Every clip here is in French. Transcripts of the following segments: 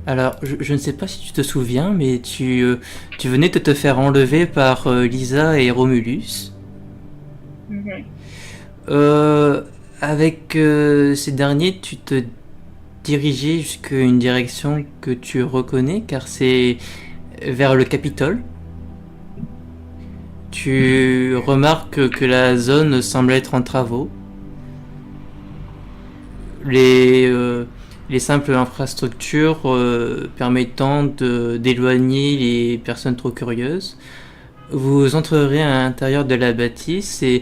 Alors, je ne sais pas si tu te souviens, mais tu venais de te faire enlever par Lisa et Romulus. Mhm. Euh, avec ces derniers, tu te dirigeais jusqu'à une direction que tu reconnais, car c'est vers le Capitole. Tu remarques que la zone semble être en travaux. Les, euh, les simples infrastructures permettant d'éloigner les personnes trop curieuses. Vous entrerez à l'intérieur de la bâtisse et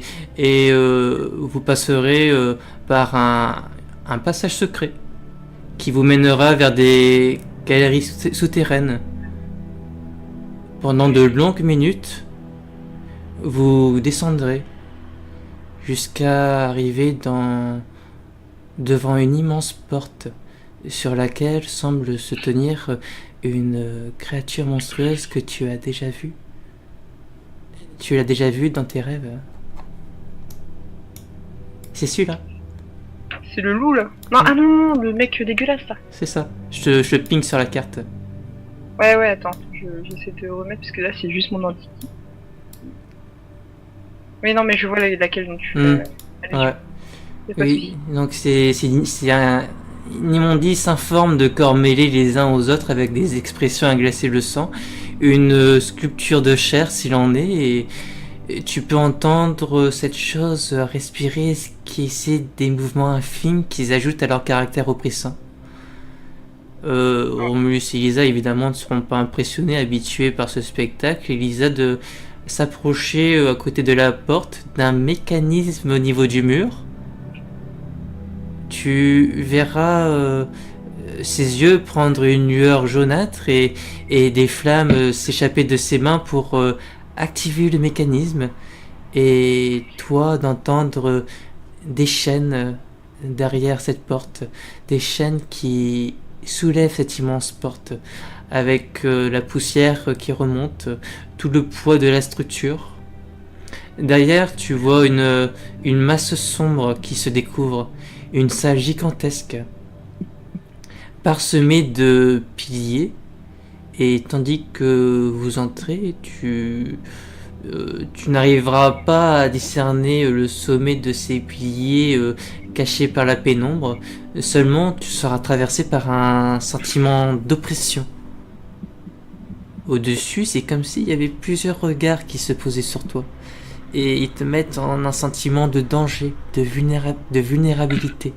vous passerez par un passage secret qui vous mènera vers des galeries souterraines. Pendant de longues minutes, vous descendrez jusqu'à arriver devant une immense porte sur laquelle semble se tenir une créature monstrueuse que tu as déjà vue. Tu l'as déjà vue dans tes rêves. C'est celui-là. C'est le loup là. Non, ah non, non, le mec dégueulasse là. C'est ça. Je le ping sur la carte. Ouais, ouais, attends, j'essaie de remettre parce que là c'est juste mon entité. Oui, non, mais je vois laquelle donc tu Hmm. allez, Ouais. y a pas de Oui, soucis. donc c'est une immondice informe de corps mêlés les uns aux autres avec des expressions à glacer le sang, une sculpture de chair s'il en est, et tu peux entendre cette chose respirer, qui essaie des mouvements infimes qui ajoutent à leur caractère oppressant. Romulus et Lisa évidemment ne seront pas impressionnés, habitués par ce spectacle, et Lisa de s'approcher à côté de la porte d'un mécanisme au niveau du mur. Tu verras ses yeux prendre une lueur jaunâtre et des flammes s'échapper de ses mains pour activer le mécanisme, et toi d'entendre des chaînes derrière cette porte, des chaînes qui soulèvent cette immense porte avec la poussière qui remonte, tout le poids de la structure. Derrière, tu vois une masse sombre qui se découvre, une salle gigantesque, parsemée de piliers, et tandis que vous entrez, tu n'arriveras pas à discerner le sommet de ces piliers cachés par la pénombre, seulement tu seras traversé par un sentiment d'oppression. Au-dessus, c'est comme s'il y avait plusieurs regards qui se posaient sur toi, et ils te mettent en un sentiment de danger, de vulnérabilité.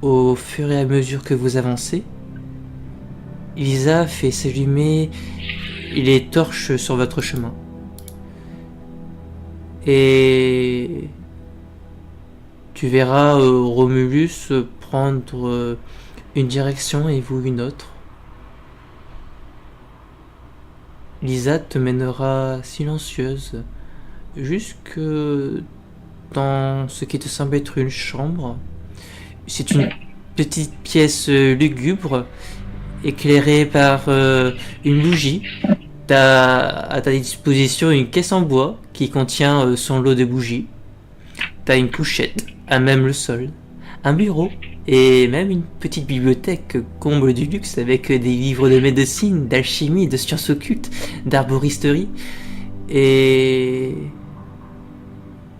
Au fur et à mesure que vous avancez, Lisa fait s'allumer les torches sur votre chemin. Et tu verras Romulus prendre une direction et vous une autre. Lisa te mènera silencieuse jusque dans ce qui te semble être une chambre. C'est une petite pièce lugubre, éclairée par une bougie. T'as à ta disposition une caisse en bois qui contient son lot de bougies. T'as une couchette à même le sol, un bureau et même une petite bibliothèque comble du luxe avec des livres de médecine, d'alchimie, de sciences occultes, d'arboristerie. Et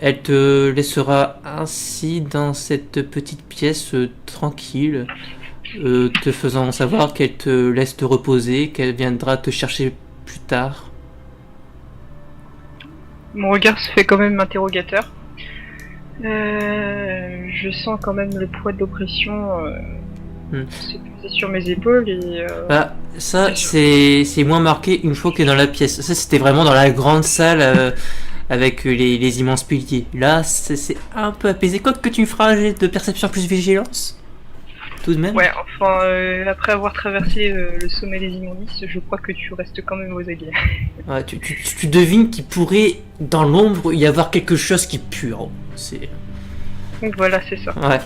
elle te laissera ainsi dans cette petite pièce tranquille, te faisant savoir qu'elle te laisse te reposer, qu'elle viendra te chercher plus tard. Mon regard se fait quand même interrogateur. Je sens quand même le poids de l'oppression se poser sur mes épaules et. Bah, ça, c'est moins marqué une fois que dans la pièce. Ça, c'était vraiment dans la grande salle avec les immenses piliers. Là, c'est un peu apaisé. Quoi que tu me feras un jet de perception plus vigilance, tout de même. Ouais, enfin, après avoir traversé le sommet des immondices, je crois que tu restes quand même aux aguets. Ouais, tu devines qu'il pourrait, dans l'ombre, y avoir quelque chose qui pue. C'est... Donc voilà, c'est ça. Ouais.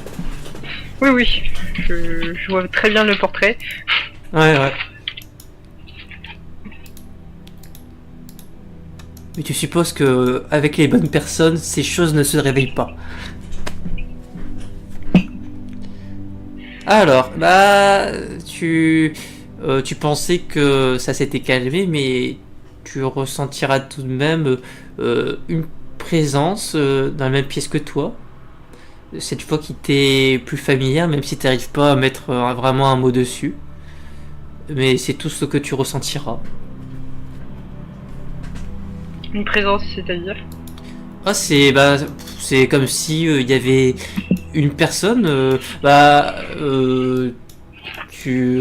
Oui, oui, je vois très bien le portrait. Ouais. Mais tu supposes que avec les bonnes personnes, ces choses ne se réveillent pas. Alors, tu pensais que ça s'était calmé, mais tu ressentiras tout de même une présence dans la même pièce que toi. Cette fois qui t'est plus familière, même si tu n'arrives pas à mettre vraiment un mot dessus. Mais c'est tout ce que tu ressentiras. Une présence, c'est-à-dire? Ah, c'est comme si il y avait une personne. Tu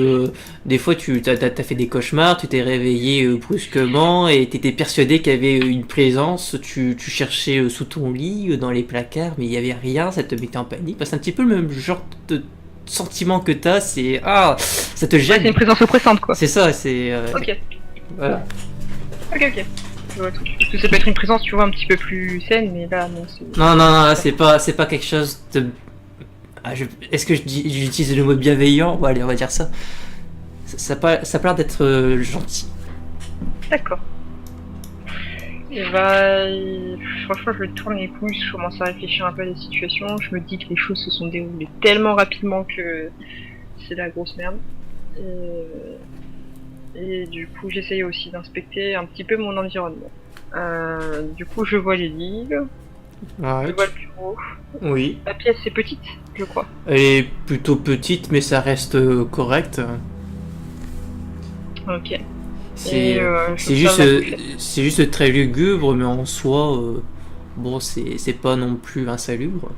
des fois t'as fait des cauchemars, tu t'es réveillé brusquement et t'étais persuadé qu'il y avait une présence. Tu cherchais sous ton lit, dans les placards, mais il y avait rien. Ça te mettait en panique. Bah, c'est un petit peu le même genre de sentiment que t'as. C'est ça te Ouais, gêne. c'est une présence oppressante, quoi. C'est ça. C'est Ok, voilà. ok. Je vois tout. Parce que ça peut être une présence, tu vois, un petit peu plus saine, mais là, non, c'est... Non, là, c'est pas quelque chose de. Est-ce que j'utilise le mot bienveillant? Bon, allez, on va dire ça. Ça a pas l'air d'être gentil. D'accord. Et bah, franchement, je tourne les pouces, je commence à réfléchir un peu à la situation. Je me dis que les choses se sont déroulées tellement rapidement que c'est la grosse merde. Et du coup, j'essaye aussi d'inspecter un petit peu mon environnement. Du coup, je vois les livres, Ouais, je vois le bureau. oui. La pièce est petite, je crois. Elle est plutôt petite, mais ça reste correct. Ok. C'est c'est juste très lugubre, mais en soi, bon, c'est pas non plus insalubre.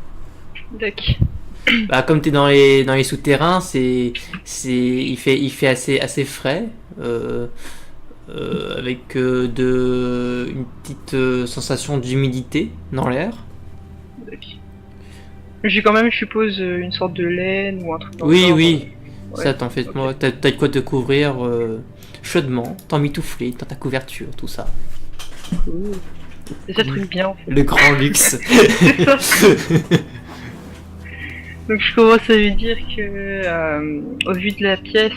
D'accord. Bah, comme t'es dans les souterrains, il fait assez frais, avec une petite sensation d'humidité dans l'air. J'ai quand même, je suppose, une sorte de laine ou un truc dans le Oui, genre. oui, Ouais. ça t'en fait, Ok. moi, t'as de quoi te couvrir chaudement, t'emmitoufler dans ta couverture, tout ça. Cool. C'est ça le truc bien en fait. Le grand luxe. C'est ça. Donc je commence à lui dire que, au vu de la pièce,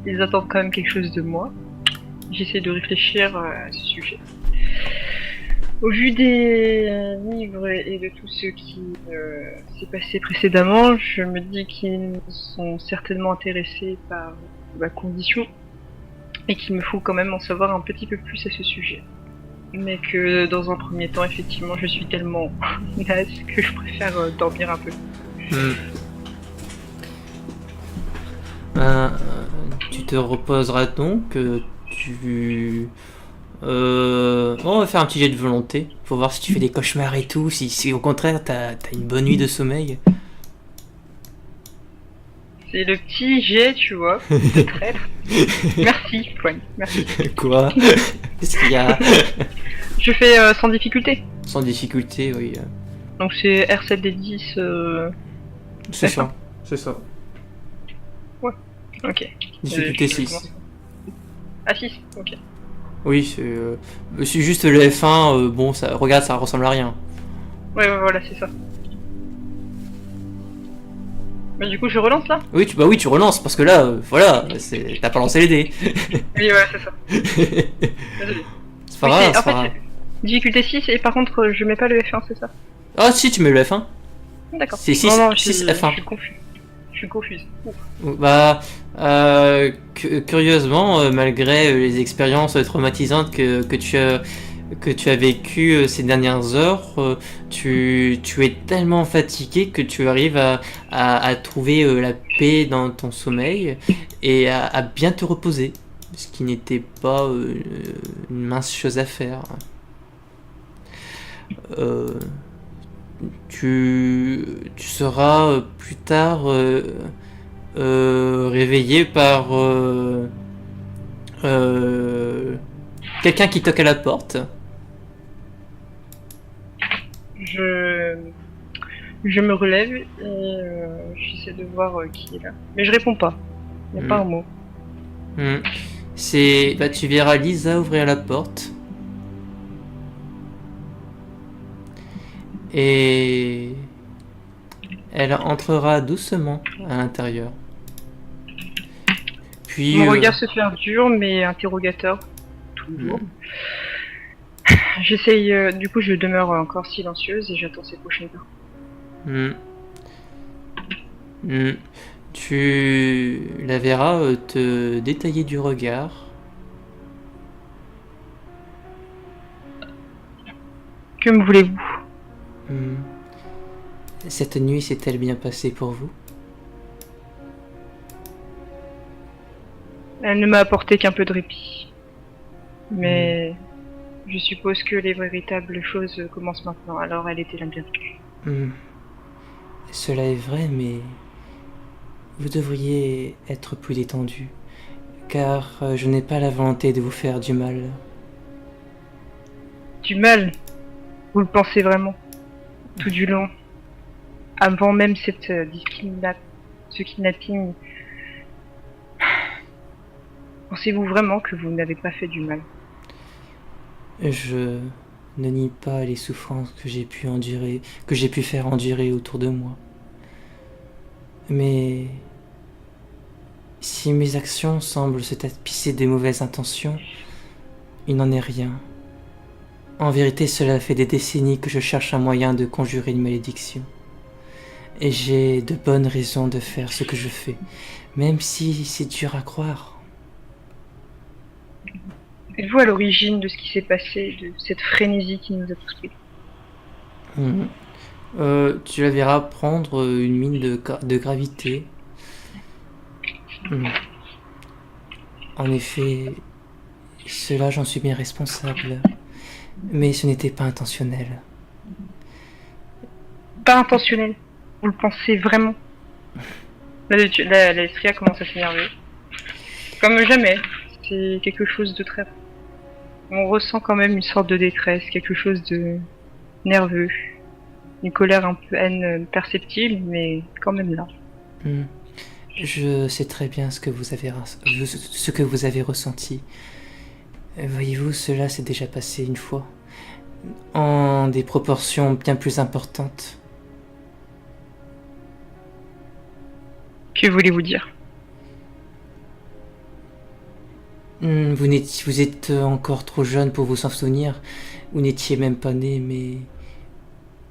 ils attendent quand même quelque chose de moi. J'essaie de réfléchir à ce sujet. Au vu des livres et de tout ce qui s'est passé précédemment, je me dis qu'ils sont certainement intéressés par ma condition et qu'il me faut quand même en savoir un petit peu plus à ce sujet. Mais que dans un premier temps, effectivement, je suis tellement naze que je préfère dormir un peu. Ben, tu te reposeras donc. On va faire un petit jet de volonté. Faut voir si tu fais des cauchemars et tout. Si au contraire t'as une bonne nuit de sommeil. C'est le petit jet, tu vois, de traître. Merci, Poigne, merci. Quoi? Qu'est-ce qu'il y a? Je fais sans difficulté. Sans difficulté, oui. Donc c'est R7D10. C'est ça. C'est ça. Ok. Difficulté Je 6. commence. Ah 6, ok. Oui, c'est juste le F1. Bon, ça, regarde, ça ressemble à rien. Ouais, voilà, c'est ça. Mais du coup, je relance là? Oui, oui, tu relances parce que là, voilà, t'as pas lancé les dés. Oui, voilà, c'est ça. Désolé. C'est pas Oui, grave, en c'est pas fait, grave. difficulté 6 et par contre, je mets pas le F1, c'est ça? Ah si, tu mets le F1. D'accord. C'est 6, Non, non, 6 je F1. suis confus. Je suis confuse. Ouf. Bah, curieusement, malgré les expériences traumatisantes que tu as vécues ces dernières heures, tu es tellement fatigué que tu arrives à trouver la paix dans ton sommeil et à bien te reposer, ce qui n'était pas une mince chose à faire. Euh, tu seras plus tard réveillé par quelqu'un qui toque à la porte. Je me relève et j'essaie de voir qui est là. Mais je réponds pas. Il n'y a pas un mot. Tu verras Lisa ouvrir la porte. Et elle entrera doucement à l'intérieur. Puis Mon regard se fait dur, mais interrogateur. Toujours. J'essaye, du coup, je demeure encore silencieuse et j'attends ses prochaines heures. Tu la verras te détailler du regard. Que me voulez-vous? Hmm. Cette nuit s'est-elle bien passée pour vous? Elle ne m'a apporté qu'un peu de répit. Mais je suppose que les véritables choses commencent maintenant, alors elle était la bienvenue. Cela est vrai, mais vous devriez être plus détendu, car je n'ai pas la volonté de vous faire du mal. Du mal? Vous le pensez vraiment? Tout du long? Avant même ce kidnapping, pensez-vous vraiment que vous n'avez pas fait du mal? Je ne nie pas les souffrances que j'ai pu endurer, que j'ai pu faire endurer autour de moi. Mais si mes actions semblent se tapisser de mauvaises intentions, il n'en est rien. En vérité, cela fait des décennies que je cherche un moyen de conjurer une malédiction. Et j'ai de bonnes raisons de faire ce que je fais, même si c'est dur à croire. Êtes-vous à l'origine de ce qui s'est passé, de cette frénésie qui nous a tous pris? Tu la verras prendre une mine de gravité. En effet, cela j'en suis bien responsable. Mais ce n'était pas intentionnel. Pas intentionnel? Vous le pensez vraiment? La Estria commence à s'énerver. Comme jamais. C'est quelque chose de très... On ressent quand même une sorte de détresse, quelque chose de nerveux. Une colère un peu haine perceptible, mais quand même là. Je sais très bien ce que vous avez ressenti. Voyez-vous, cela s'est déjà passé une fois, en des proportions bien plus importantes. Que voulez-vous dire? Vous êtes encore trop jeune pour vous en souvenir. Vous n'étiez même pas né, mais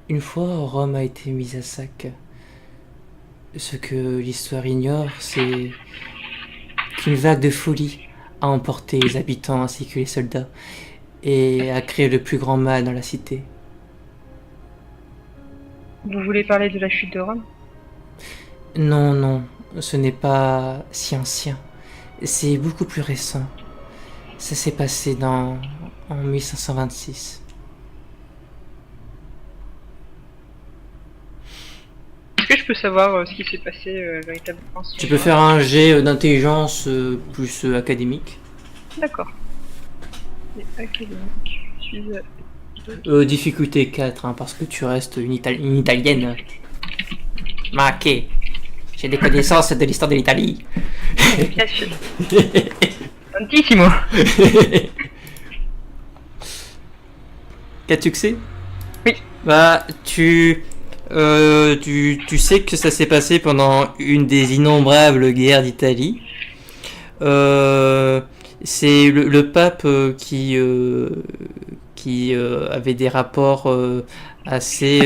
une fois Rome a été mise à sac. Ce que l'histoire ignore, c'est qu'une vague de folie a emporté les habitants ainsi que les soldats et a créé le plus grand mal dans la cité. Vous voulez parler de la chute de Rome? Non, non, ce n'est pas si ancien. C'est beaucoup plus récent. Ça s'est passé en 1526. Est-ce que je peux savoir ce qui s'est passé véritablement? Tu peux faire un jet d'intelligence plus académique. D'accord. Et académique. Je suis... Difficulté 4, hein, parce que tu restes une italienne. Ma che? J'ai des connaissances de l'histoire de l'Italie. Tantissimo. 4 succès? Oui. Bah, tu sais que ça s'est passé pendant une des innombrables guerres d'Italie. C'est le pape qui avait des rapports assez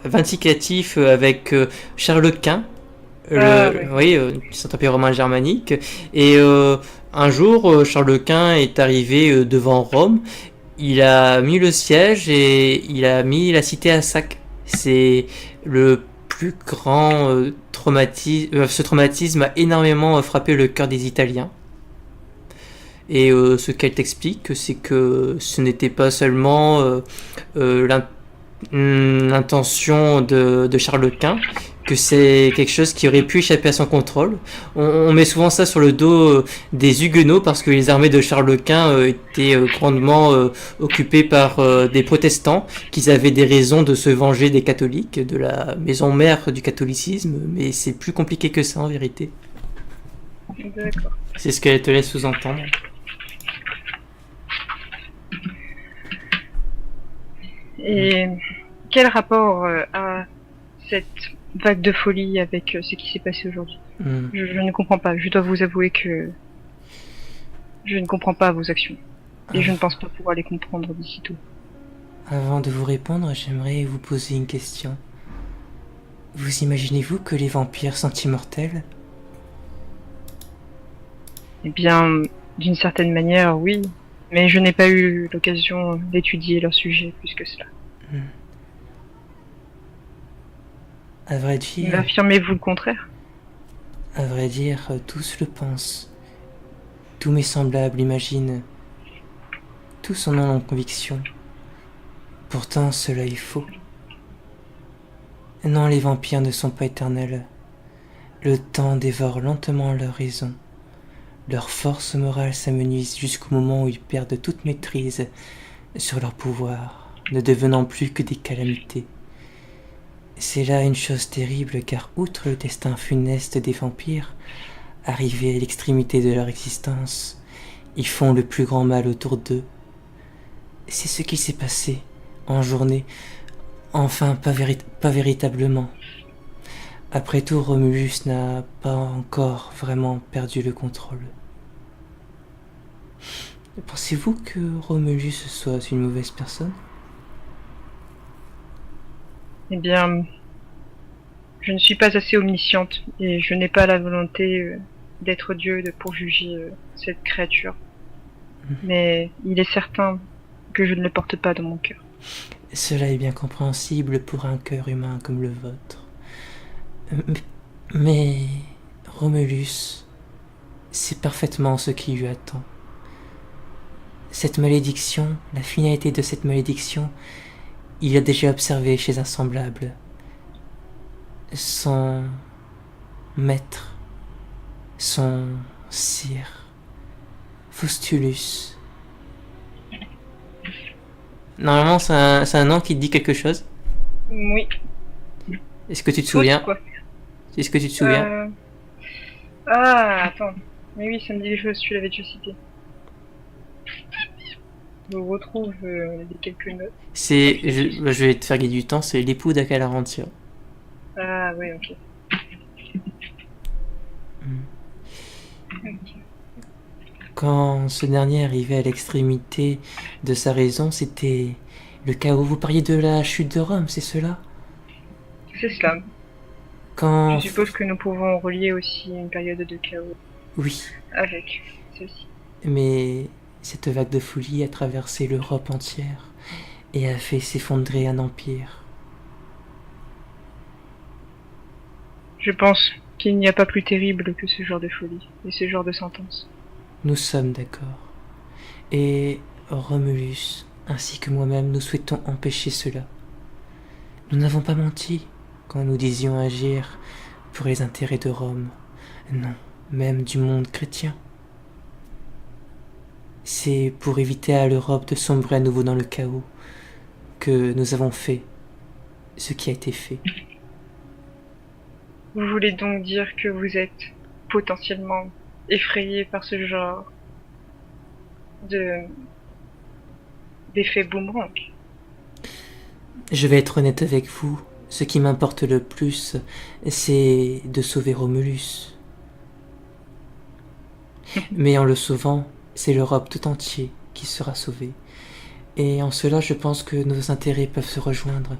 vindicatifs avec Charles Quint, oui, Saint-Empire romain germanique. Et un jour, Charles Quint est arrivé devant Rome. Il a mis le siège et il a mis la cité à sac. C'est le plus grand traumatisme. Ce traumatisme a énormément frappé le cœur des Italiens. Et ce qu'elle t'explique, c'est que ce n'était pas seulement l'intention de Charles Quint, que c'est quelque chose qui aurait pu échapper à son contrôle. On met souvent ça sur le dos des Huguenots parce que les armées de Charles Quint étaient grandement occupées par des protestants, qu'ils avaient des raisons de se venger des catholiques, de la maison mère du catholicisme, mais c'est plus compliqué que ça en vérité. D'accord. C'est ce qu'elle te laisse sous-entendre. Et quel rapport a cette vague de folie avec ce qui s'est passé aujourd'hui? Je ne comprends pas. Je dois vous avouer que je ne comprends pas vos actions. Et je ne pense pas pouvoir les comprendre d'ici tout. Avant de vous répondre, j'aimerais vous poser une question. Vous imaginez-vous que les vampires sont immortels? Eh bien, d'une certaine manière, oui. Mais je n'ai pas eu l'occasion d'étudier leur sujet plus que cela. À vrai dire, Affirmez-vous le contraire? tous le pensent. Tous mes semblables imaginent. Tous en ont conviction. Pourtant, cela est faux. Non, les vampires ne sont pas éternels. Le temps dévore lentement leur raison. Leur force morale s'amenuise jusqu'au moment où ils perdent toute maîtrise sur leur pouvoir, ne devenant plus que des calamités. C'est là une chose terrible car outre le destin funeste des vampires, arrivés à l'extrémité de leur existence, ils font le plus grand mal autour d'eux. C'est ce qui s'est passé en journée, enfin pas véritablement. Après tout, Romulus n'a pas encore vraiment perdu le contrôle. Pensez-vous que Romulus soit une mauvaise personne? Eh bien, je ne suis pas assez omnisciente et je n'ai pas la volonté d'être Dieu pour juger cette créature. Mais il est certain que je ne le porte pas dans mon cœur. Cela est bien compréhensible pour un cœur humain comme le vôtre. Mais Romulus sait parfaitement ce qui lui attend. Cette malédiction, la finalité de cette malédiction, il l'a déjà observé chez un semblable. Son maître, son sire, Faustulus. Normalement, c'est un nom qui te dit quelque chose. Oui. Est-ce que tu te souviens? Quoi. Est-ce que tu te souviens? Ah, attends. Mais oui, ça me dit des choses, tu l'avais déjà cité. Je retrouve quelques notes. Je vais te faire gagner du temps, c'est l'époux d'Acalarantia. Ah, oui, ok. Quand ce dernier arrivait à l'extrémité de sa raison, c'était le chaos. Vous parliez de la chute de Rome, c'est cela? C'est cela. Quand... Je suppose que nous pouvons relier aussi une période de chaos. Oui. Avec celle-ci. Mais cette vague de folie a traversé l'Europe entière et a fait s'effondrer un empire. Je pense qu'il n'y a pas plus terrible que ce genre de folie et ce genre de sentence. Nous sommes d'accord. Et Romulus, ainsi que moi-même, nous souhaitons empêcher cela. Nous n'avons pas menti quand nous disions agir pour les intérêts de Rome. Non, même du monde chrétien. C'est pour éviter à l'Europe de sombrer à nouveau dans le chaos que nous avons fait ce qui a été fait. Vous voulez donc dire que vous êtes potentiellement effrayé par ce genre d'effet boomerang? Je vais être honnête avec vous. Ce qui m'importe le plus, c'est de sauver Romulus. Mais en le sauvant, c'est l'Europe tout entière qui sera sauvée. Et en cela, je pense que nos intérêts peuvent se rejoindre.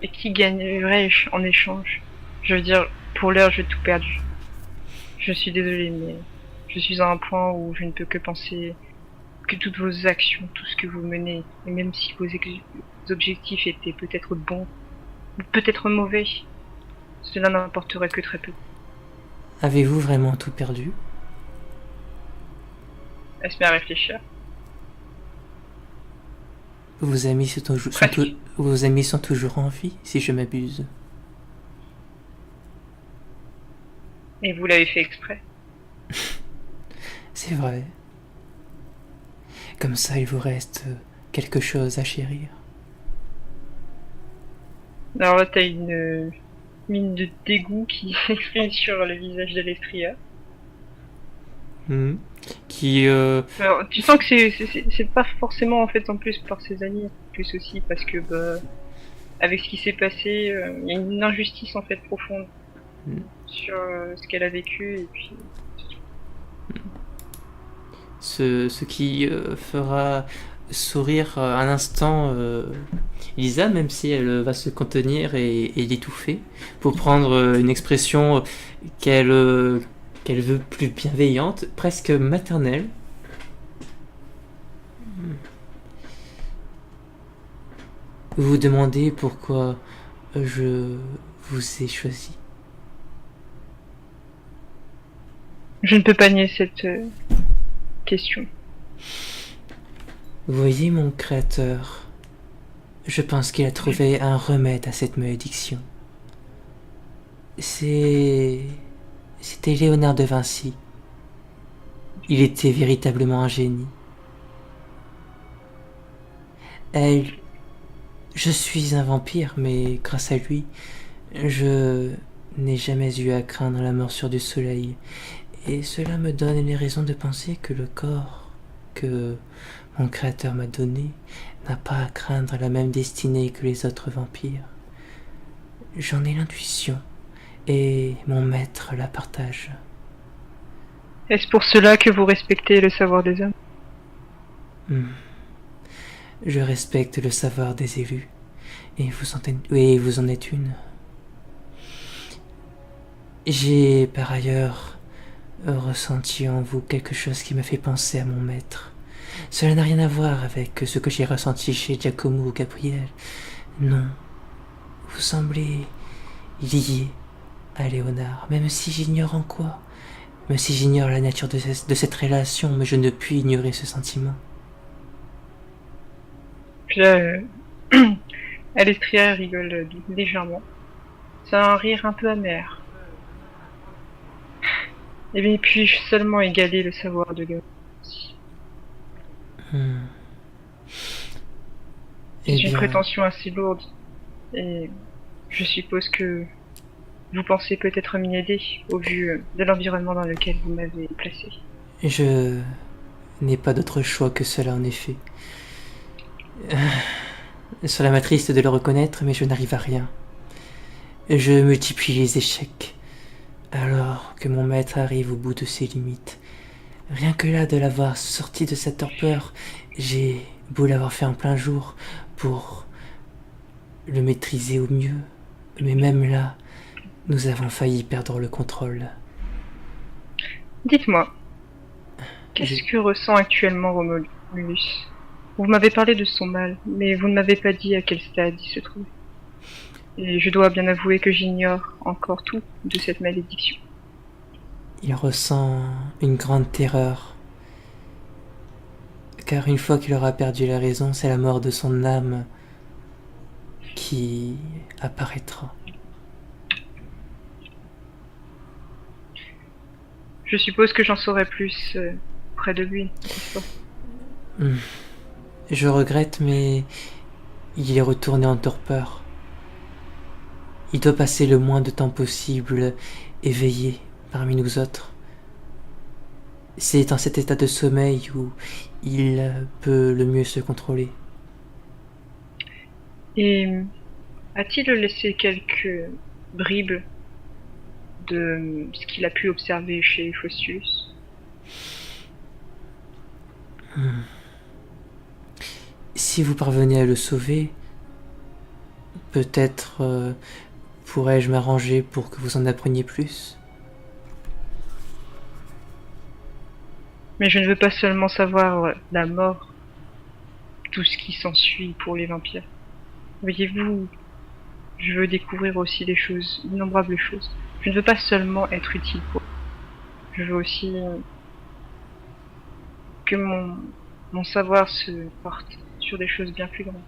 Et qui gagnerait en échange? Je veux dire, pour l'heure, j'ai tout perdu. Je suis désolée, mais je suis à un point où je ne peux que penser que toutes vos actions, tout ce que vous menez, et même si vos objectifs étaient peut-être bons, ou peut-être mauvais, cela n'importerait que très peu. Avez-vous vraiment tout perdu? Laisse-moi réfléchir. Vos amis sont toujours en vie, si je m'abuse. Et vous l'avez fait exprès. C'est vrai. Comme ça, il vous reste quelque chose à chérir. Alors là, t'as une mine de dégoût qui s'exprime sur le visage d'Alestria. Alors, tu sens que c'est pas forcément en fait en plus par ses amis, en plus aussi parce que avec ce qui s'est passé, il y a une injustice en fait profonde sur ce qu'elle a vécu et puis ce qui fera sourire un instant Lisa, même si elle va se contenir et l'étouffer, pour prendre une expression qu'elle veut plus bienveillante, presque maternelle. Vous vous demandez pourquoi je vous ai choisi. Je ne peux pas nier cette question. Vous voyez mon créateur, je pense qu'il a trouvé un remède à cette malédiction. C'était Léonard de Vinci. Il était véritablement un génie. Je suis un vampire, mais grâce à lui, je n'ai jamais eu à craindre la morsure du soleil. Et cela me donne les raisons de penser que le corps que mon créateur m'a donné n'a pas à craindre la même destinée que les autres vampires. J'en ai l'intuition, et mon maître la partage. Est-ce pour cela que vous respectez le savoir des hommes? Je respecte le savoir des élus, et vous en êtes une. J'ai par ailleurs ressenti en vous quelque chose qui m'a fait penser à mon maître. Cela n'a rien à voir avec ce que j'ai ressenti chez Giacomo ou Gabriel. Non, vous semblez lié à Léonard, même si j'ignore en quoi. Même si j'ignore la nature de cette relation, mais je ne puis ignorer ce sentiment. Puis là, Alestria rigole légèrement. C'est un rire un peu amer. Et bien, puis-je seulement égaler le savoir de Léonard? C'est une prétention assez lourde. Et je suppose que vous pensez peut-être m'y aider, au vu de l'environnement dans lequel vous m'avez placé. Je n'ai pas d'autre choix que cela, en effet. Cela m'attriste de le reconnaître, mais je n'arrive à rien. Je multiplie les échecs, alors que mon maître arrive au bout de ses limites. Rien que là, de l'avoir sorti de cette torpeur, j'ai beau l'avoir fait en plein jour pour le maîtriser au mieux, mais même là, nous avons failli perdre le contrôle. Dites-moi, qu'est-ce que ressent actuellement Romulus? Vous m'avez parlé de son mal, mais vous ne m'avez pas dit à quel stade il se trouve. Et je dois bien avouer que j'ignore encore tout de cette malédiction. Il ressent une grande terreur, car une fois qu'il aura perdu la raison, c'est la mort de son âme qui apparaîtra. Je suppose que j'en saurai plus près de lui, n'est-ce pas? Je regrette, mais il est retourné en torpeur. Il doit passer le moins de temps possible éveillé parmi nous autres. C'est dans cet état de sommeil où il peut le mieux se contrôler. Et a-t-il laissé quelques bribes de ce qu'il a pu observer chez Faustulus? Si vous parvenez à le sauver, peut-être pourrais-je m'arranger pour que vous en appreniez plus. Mais je ne veux pas seulement savoir la mort, tout ce qui s'ensuit pour les vampires. Voyez-vous, je veux découvrir aussi des choses, d'innombrables choses. Je ne veux pas seulement être utile pour eux. Je veux aussi que mon savoir se porte sur des choses bien plus grandes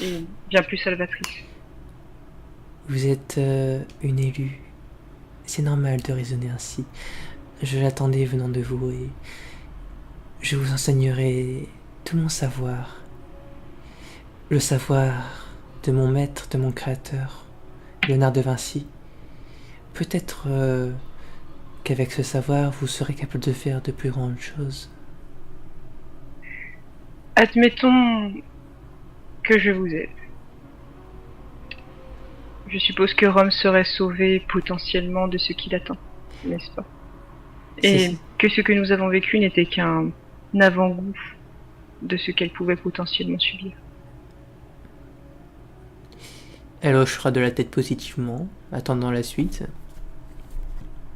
et bien plus salvatrices. Vous êtes une élue. C'est normal de raisonner ainsi. Je l'attendais venant de vous et je vous enseignerai tout mon savoir. Le savoir de mon maître, de mon créateur, Léonard de Vinci. Peut-être qu'avec ce savoir, vous serez capable de faire de plus grandes choses. Admettons que je vous aide. Je suppose que Rome serait sauvée potentiellement de ce qui l'attend, n'est-ce pas? Et que ce que nous avons vécu n'était qu'un avant-goût de ce qu'elle pouvait potentiellement subir. Elle hochera de la tête positivement, attendant la suite.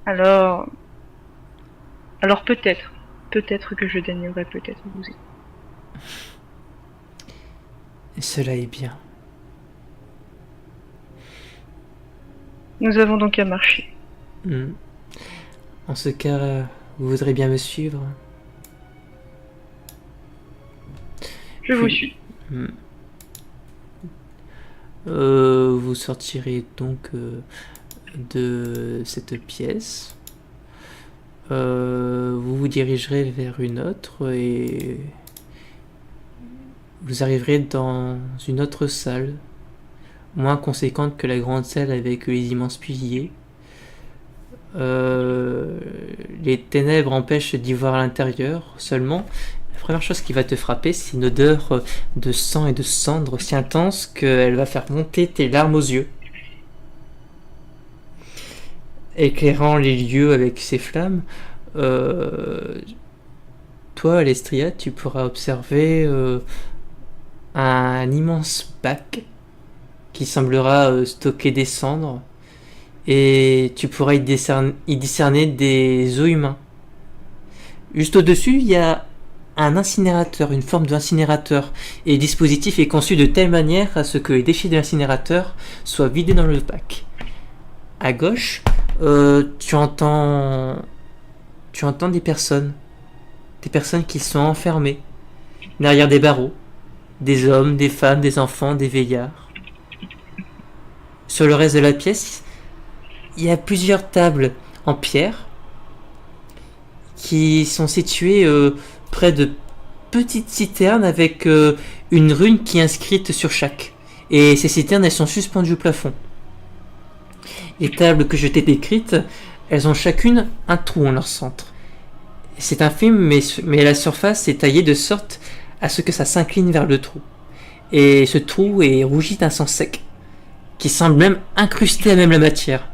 Alors, alors peut-être que je daignerai peut-être vous aider. Cela est bien. Nous avons donc à marcher. En ce cas, vous voudrez bien me suivre? Je vous suis. Vous sortirez donc de cette pièce. Vous vous dirigerez vers une autre et vous arriverez dans une autre salle, moins conséquente que la grande salle avec les immenses piliers. Les ténèbres empêchent d'y voir à l'intérieur seulement. La première chose qui va te frapper, c'est une odeur de sang et de cendre si intense qu'elle va faire monter tes larmes aux yeux. Éclairant les lieux avec ses flammes, toi, Alestria, tu pourras observer un immense bac qui semblera stocker des cendres, et tu pourras y discerner des os humains. Juste au-dessus, il y a un incinérateur, une forme d'incinérateur, et le dispositif est conçu de telle manière à ce que les déchets de l'incinérateur soient vidés dans le bac. À gauche, tu entends des personnes qui sont enfermées derrière des barreaux, des hommes, des femmes, des enfants, des vieillards. Sur le reste de la pièce, il y a plusieurs tables en pierre qui sont situées près de petites citernes avec une rune qui est inscrite sur chaque. Et ces citernes, elles sont suspendues au plafond. Les tables que je t'ai décrites, elles ont chacune un trou en leur centre. C'est infime, mais la surface est taillée de sorte à ce que ça s'incline vers le trou. Et ce trou est rougi d'un sang sec, qui semble même incruster à même la matière.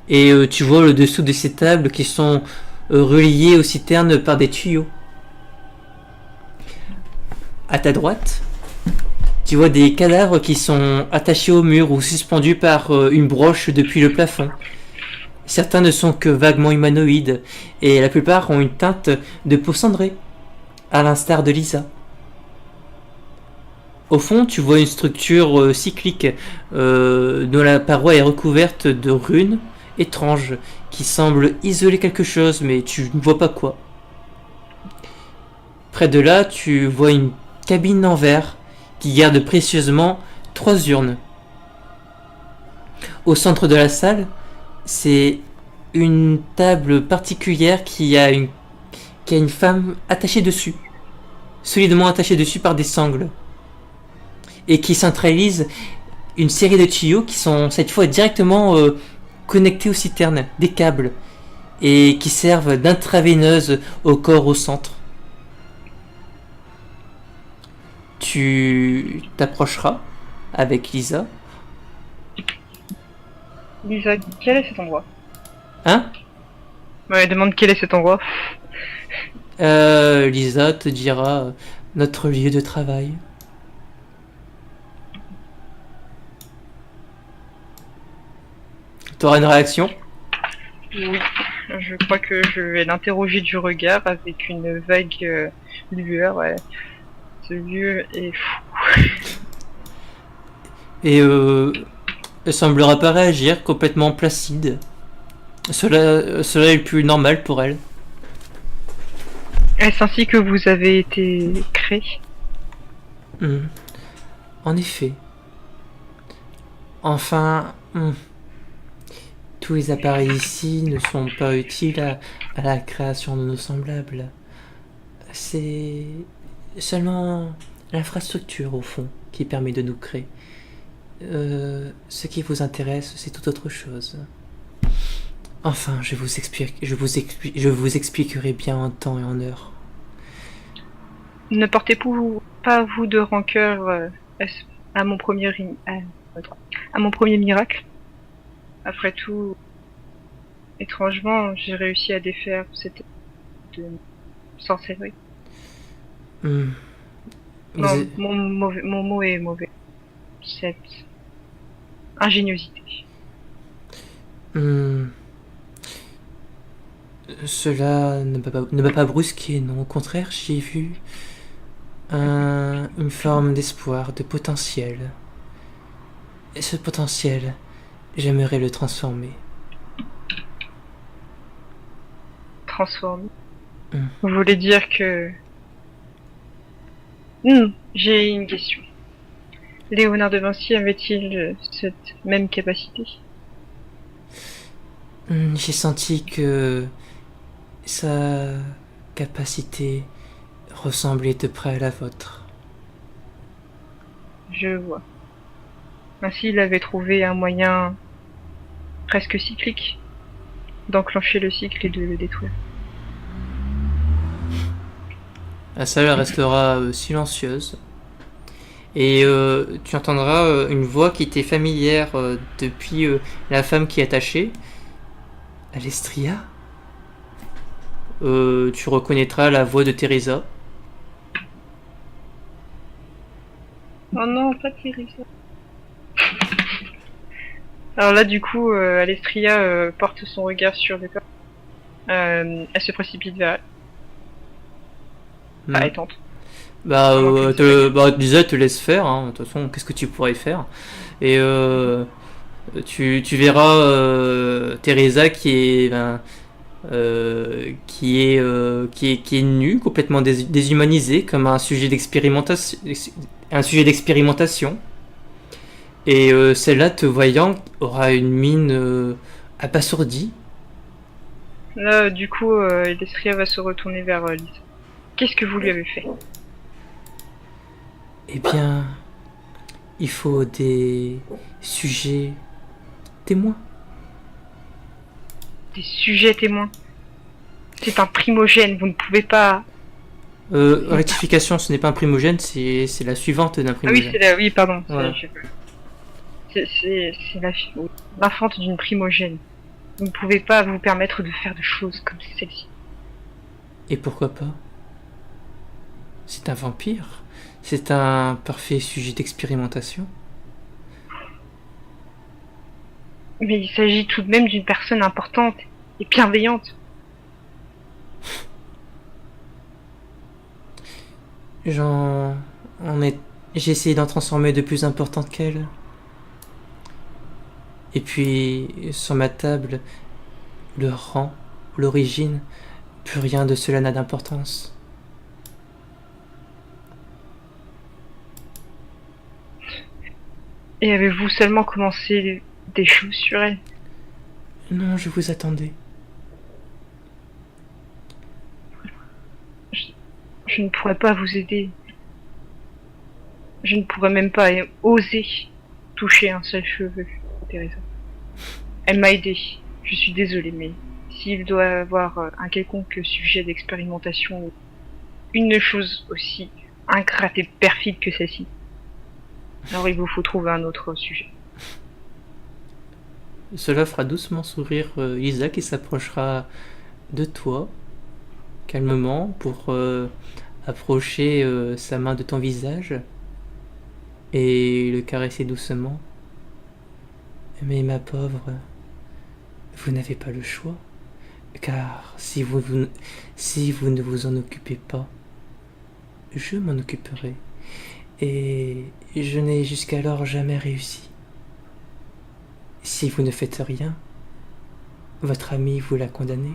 Et tu vois le dessous de ces tables qui sont reliées aux citernes par des tuyaux. À ta droite, tu vois des cadavres qui sont attachés au mur ou suspendus par une broche depuis le plafond. Certains ne sont que vaguement humanoïdes, et la plupart ont une teinte de peau cendrée, à l'instar de Lisa. Au fond, tu vois une structure cyclique dont la paroi est recouverte de runes étranges qui semblent isoler quelque chose, mais tu ne vois pas quoi. Près de là, tu vois une cabine en verre qui garde précieusement 3 urnes. Au centre de la salle, c'est une table particulière qui a une femme attachée dessus, solidement attachée dessus par des sangles, et qui centralise une série de tuyaux qui sont cette fois directement connectés aux citernes, des câbles, et qui servent d'intraveineuse au corps au centre. Tu t'approcheras avec Lisa. Lisa, quel est cet endroit? Hein? Ouais, demande quel est cet endroit. Lisa te dira notre lieu de travail. T'auras une réaction? Oui, je crois que je vais l'interroger du regard avec une vague lueur. Ouais. Ce lieu est fou. Et elle semblera pas réagir, complètement placide. Cela est le plus normal pour elle. Est-ce ainsi que vous avez été créé? En effet. Enfin, tous les appareils ici ne sont pas utiles à la création de nos semblables. C'est seulement l'infrastructure, au fond, qui permet de nous créer. Ce qui vous intéresse, c'est tout autre chose. Enfin, je vous expliquerai bien en temps et en heure. Ne pas vous de rancœur à mon premier miracle. Après tout, étrangement, j'ai réussi à défaire cette sorcellerie. Hmm, vous Non, êtes- mon mot est mauvais. Cette ingéniosité. hmm, cela ne m'a pas brusqué, non. Au contraire, j'y ai vu une forme d'espoir, de potentiel. Et ce potentiel, j'aimerais le transformer. Transformé. Hmm. Vous voulez dire que... j'ai une question. Léonard de Vinci avait-il cette même capacité? J'ai senti que sa capacité ressemblait de près à la vôtre. Je vois. Ainsi, il avait trouvé un moyen presque cyclique d'enclencher le cycle et de le détruire. La salle restera silencieuse. Et tu entendras une voix qui t'est familière depuis la femme qui est attachée. Alestria. Tu reconnaîtras la voix de Teresa. Oh non, pas Teresa. Alors là, du coup, Alestria porte son regard sur le corps. Elle se précipite vers elle. Enfin, elle tente. Pendant qu'elle se regarde. Lisa te laisse faire. Hein. De toute façon, qu'est-ce que tu pourrais faire? Et tu verras Teresa qui est nue, complètement déshumanisée, comme un sujet d'expérimentation. Et celle-là, te voyant, aura une mine abasourdie. Là, du coup, Alestria va se retourner vers Lisa. Qu'est-ce que vous lui avez fait? Eh bien, il faut des sujets témoins. Des sujets témoins. C'est un primogène, vous ne pouvez pas... Rectification, ce n'est pas un primogène, c'est la suivante d'un Ah oui, primogène. c'est la... Oui, pardon. Voilà. C'est l'infante d'une primogène. Vous ne pouvez pas vous permettre de faire de choses comme celle-ci. Et pourquoi pas? C'est un vampire. C'est un parfait sujet d'expérimentation. Mais il s'agit tout de même d'une personne importante et bienveillante. J'en... On est... J'ai essayé d'en transformer de plus importante qu'elle. Et puis, sur ma table, le rang, l'origine, plus rien de cela n'a d'importance. Et avez-vous seulement commencé des choses sur elle? Non, je vous attendais. Je ne pourrais pas vous aider. Je ne pourrais même pas oser toucher un seul cheveu, Teresa. Elle m'a aidé. Je suis désolée, mais s'il doit y avoir un quelconque sujet d'expérimentation, une chose aussi ingrate et perfide que celle-ci, alors il vous faut trouver un autre sujet. Cela fera doucement sourire Lisa qui s'approchera de toi, calmement, pour approcher sa main de ton visage et le caresser doucement. Mais ma pauvre, vous n'avez pas le choix, car si vous ne vous en occupez pas, je m'en occuperai. Et je n'ai jusqu'alors jamais réussi. Si vous ne faites rien, votre ami vous l'a condamné.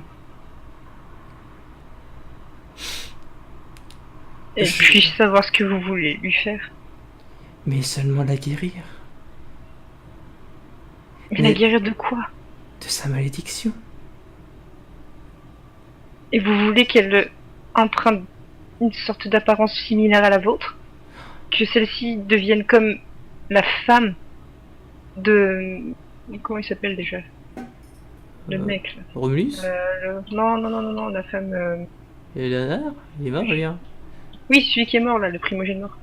Et puis-je savoir ce que vous voulez lui faire? Mais seulement la guérir. Mais la guérir de quoi? De sa malédiction. Et vous voulez qu'elle emprunte une sorte d'apparence similaire à la vôtre? Que celle-ci devienne comme la femme de... Comment il s'appelle déjà? Le mec, là. Romulus Non, la femme... Eleanor. Il va bien. Oui, celui qui est mort, là, le primogène mort.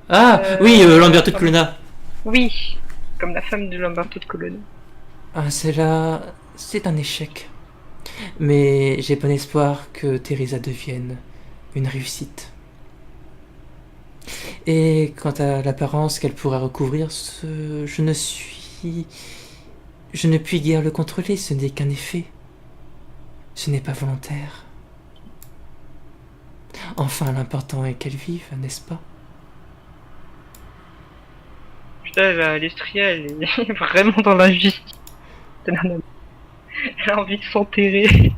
Ah oui, Lamberto de Colonna. Oui, comme la femme de Lamberto de Colonna. Ah, c'est un échec. Mais j'ai bon espoir que Teresa devienne une réussite. Et quant à l'apparence qu'elle pourrait recouvrir, je ne puis guère le contrôler, ce n'est qu'un effet. Ce n'est pas volontaire. Enfin, l'important est qu'elle vive, n'est-ce pas? Putain, l'Estria, elle est vraiment dans l'injustice. Elle a envie de s'enterrer.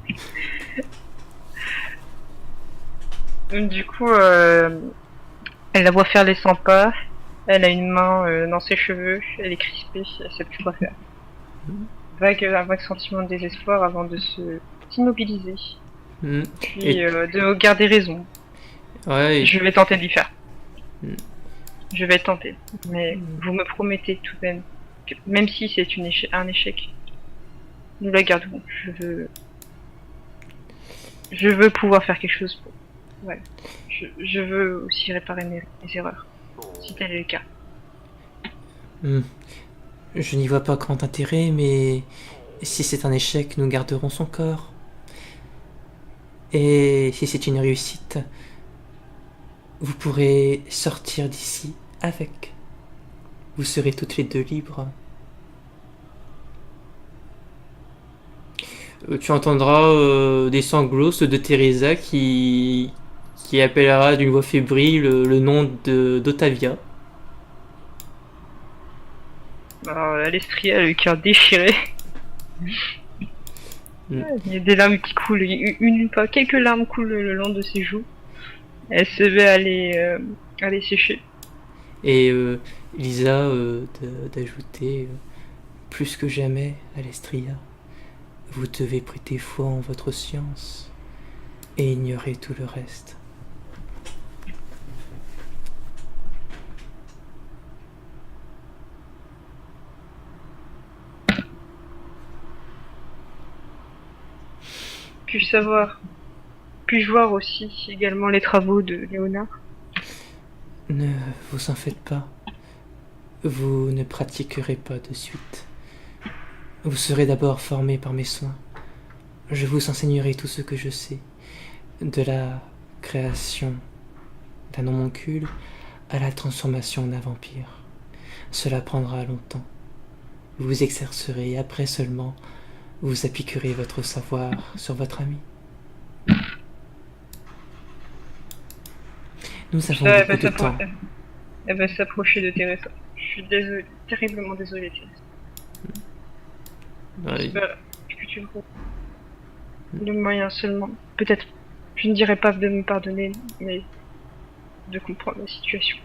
Du coup, elle la voit faire les 100 pas. Elle a une main dans ses cheveux. Elle est crispée. Elle sait plus quoi faire. Un vague sentiment de désespoir avant de s'immobiliser. Puis de garder raison. Ouais. Je vais tenter de lui faire. Je vais tenter. Mais vous me promettez tout de même que même si c'est un échec, nous la garderons. Je veux pouvoir faire quelque chose pour. Ouais. Je veux aussi réparer mes erreurs, si tel est le cas. Je n'y vois pas grand intérêt, mais si c'est un échec, nous garderons son corps. Et si c'est une réussite, vous pourrez sortir d'ici avec. Vous serez toutes les deux libres. Tu entendras des sanglots, ceux de Teresa qui appellera d'une voix fébrile le nom d'Otavia. Alors, Alestria a le cœur déchiré. Il y a des larmes qui coulent, quelques larmes coulent le long de ses joues. Elle se met à les sécher. Et Lisa d'ajouter plus que jamais, Alestria, vous devez prêter foi en votre science et ignorer tout le reste. Puis-je voir aussi également les travaux de Léonard? Ne vous en faites pas. Vous ne pratiquerez pas de suite. Vous serez d'abord formé par mes soins. Je vous enseignerai tout ce que je sais, de la création d'un homoncule à la transformation d'un vampire. Cela prendra longtemps. Vous exercerez, après seulement, vous appliquerez votre savoir sur votre ami. Nous avons beaucoup de temps. Elle va s'approcher de Teresa. Je suis désolée, terriblement désolée, Teresa. J'espère que tu vois. Le moyen seulement, peut-être, je ne dirais pas de me pardonner, mais de comprendre la situation.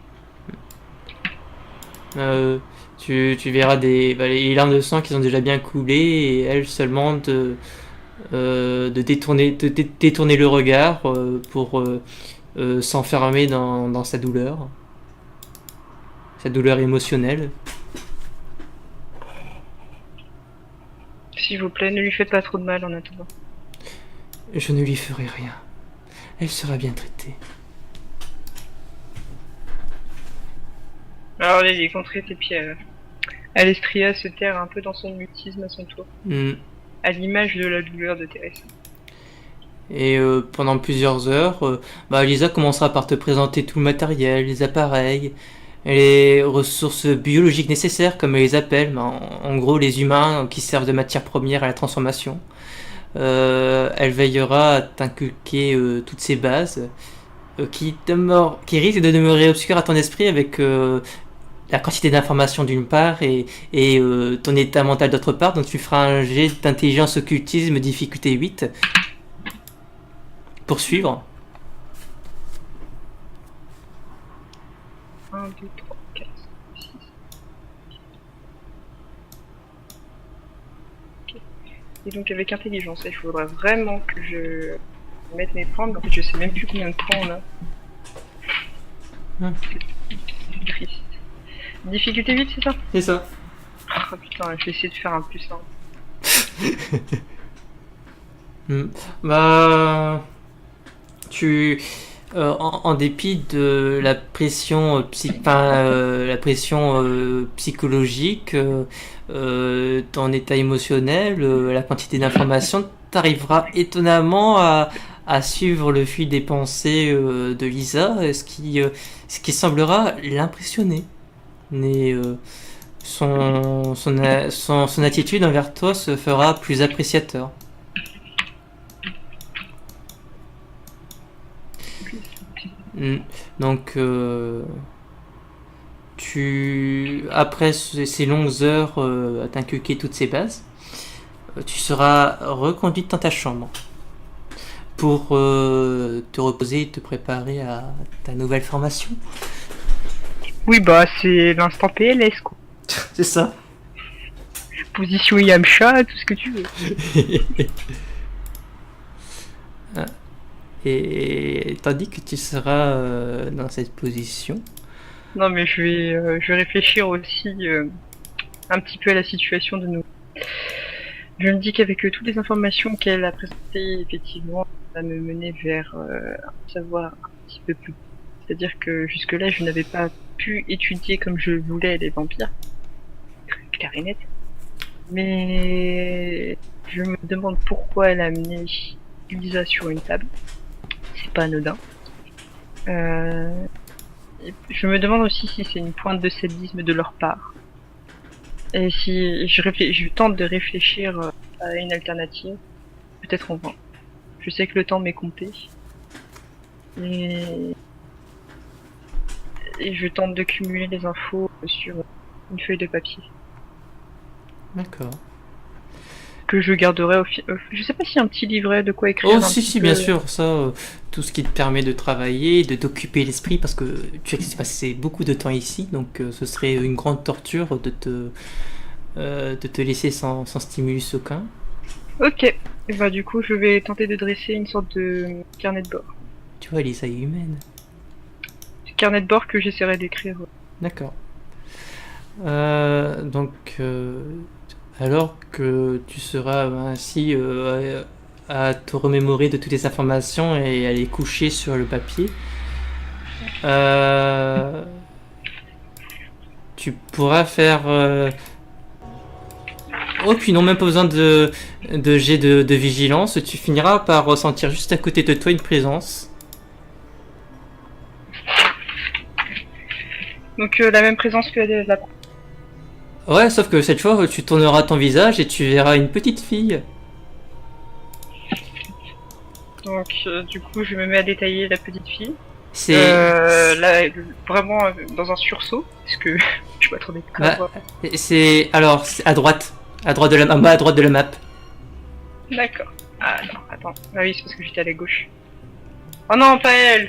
Tu verras les larmes de sang qui ont déjà bien coulé et elle seulement de détourner le regard pour s'enfermer dans sa douleur émotionnelle. S'il vous plaît, ne lui faites pas trop de mal en attendant. Je ne lui ferai rien. Elle sera bien traitée. Alors elle est contrite et puis Alestria se terre un peu dans son mutisme à son tour. À l'image de la douleur de Teresa. Et pendant plusieurs heures, Lisa commencera par te présenter tout le matériel, les appareils, les ressources biologiques nécessaires, comme elle les appelle, en gros les humains qui servent de matière première à la transformation. Elle veillera à t'inculquer toutes ces bases qui risquent de demeurer obscures à ton esprit avec la quantité d'informations d'une part et ton état mental d'autre part. Donc tu feras un jet d'intelligence occultisme difficulté 8 pour suivre. 1, 2, 3, 4, 6. Okay. Et donc avec intelligence, il faudra vraiment que je mette mes points, mais en fait je sais même plus combien de points on a. C'est triste. Difficulté 8, c'est ça? C'est ça. Oh putain, je vais essayer de faire un plus simple. En dépit de la pression, psychologique, ton état émotionnel, la quantité d'informations t'arriveras étonnamment à suivre le fil des pensées de Lisa, ce qui semblera l'impressionner. Mais son attitude envers toi se fera plus appréciateur. Mm. Donc, après ces longues heures à t'inculquer toutes ces bases, tu seras reconduite dans ta chambre pour te reposer et te préparer à ta nouvelle formation. Oui, bah, c'est l'instant PLS, quoi. C'est ça. Position Yamcha, tout ce que tu veux. Et tandis que tu seras dans cette position. Non, mais je vais réfléchir aussi un petit peu à la situation de nous. Je me dis qu'avec toutes les informations qu'elle a présentées, effectivement, ça va me mener vers un savoir un petit peu plus. C'est-à-dire que jusque-là, je n'avais pas pu étudier comme je voulais les vampires. Clair et net. Mais je me demande pourquoi elle a amené Lisa sur une table. C'est pas anodin. Je me demande aussi si c'est une pointe de sadisme de leur part. Et si je tente de réfléchir à une alternative, peut-être en vain. Je sais que le temps m'est compté. Et je tente de cumuler les infos sur une feuille de papier. D'accord. Que je garderai je sais pas s'il y a un petit livret de quoi écrire. Oh, si, bien sûr, ça, tout ce qui te permet de travailler, de t'occuper l'esprit, parce que tu as passé beaucoup de temps ici, donc ce serait une grande torture de te laisser sans stimulus aucun. Ok, et bah du coup je vais tenter de dresser une sorte de carnet de bord. Tu vois, Lisa est humaine. Carnet de bord que j'essaierai d'écrire. D'accord. Donc, alors que tu seras ainsi à te remémorer de toutes les informations et à les coucher sur le papier, tu pourras faire... Oh, puis non, même pas besoin de jet de vigilance, tu finiras par ressentir juste à côté de toi une présence. Donc la même présence que la... Ouais, sauf que cette fois, tu tourneras ton visage et tu verras une petite fille. Donc du coup je me mets à détailler la petite fille. C'est... Là, vraiment dans un sursaut, parce que je m'attendais pas à voir. C'est... Alors, c'est à droite. À droite de la map. À droite de la map. D'accord. Ah non, attends. Ah oui, c'est parce que j'étais à la gauche. Oh non, pas elle.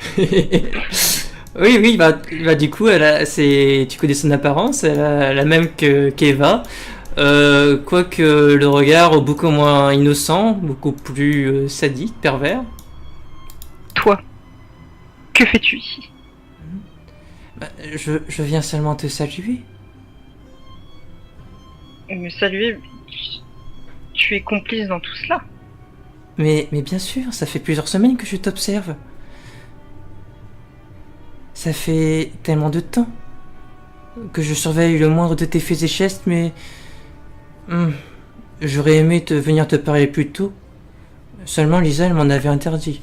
Oui, bah du coup, tu connais son apparence, elle a la même qu'Eva. Quoique le regard beaucoup moins innocent, beaucoup plus sadique, pervers. Toi, que fais-tu ici? Bah, je viens seulement te saluer. Me saluer? Tu es complice dans tout cela? Mais bien sûr, ça fait plusieurs semaines que je t'observe. Ça fait tellement de temps que je surveille le moindre de tes faits et gestes, mais... j'aurais aimé venir te parler plus tôt. Seulement Lisa, elle m'en avait interdit.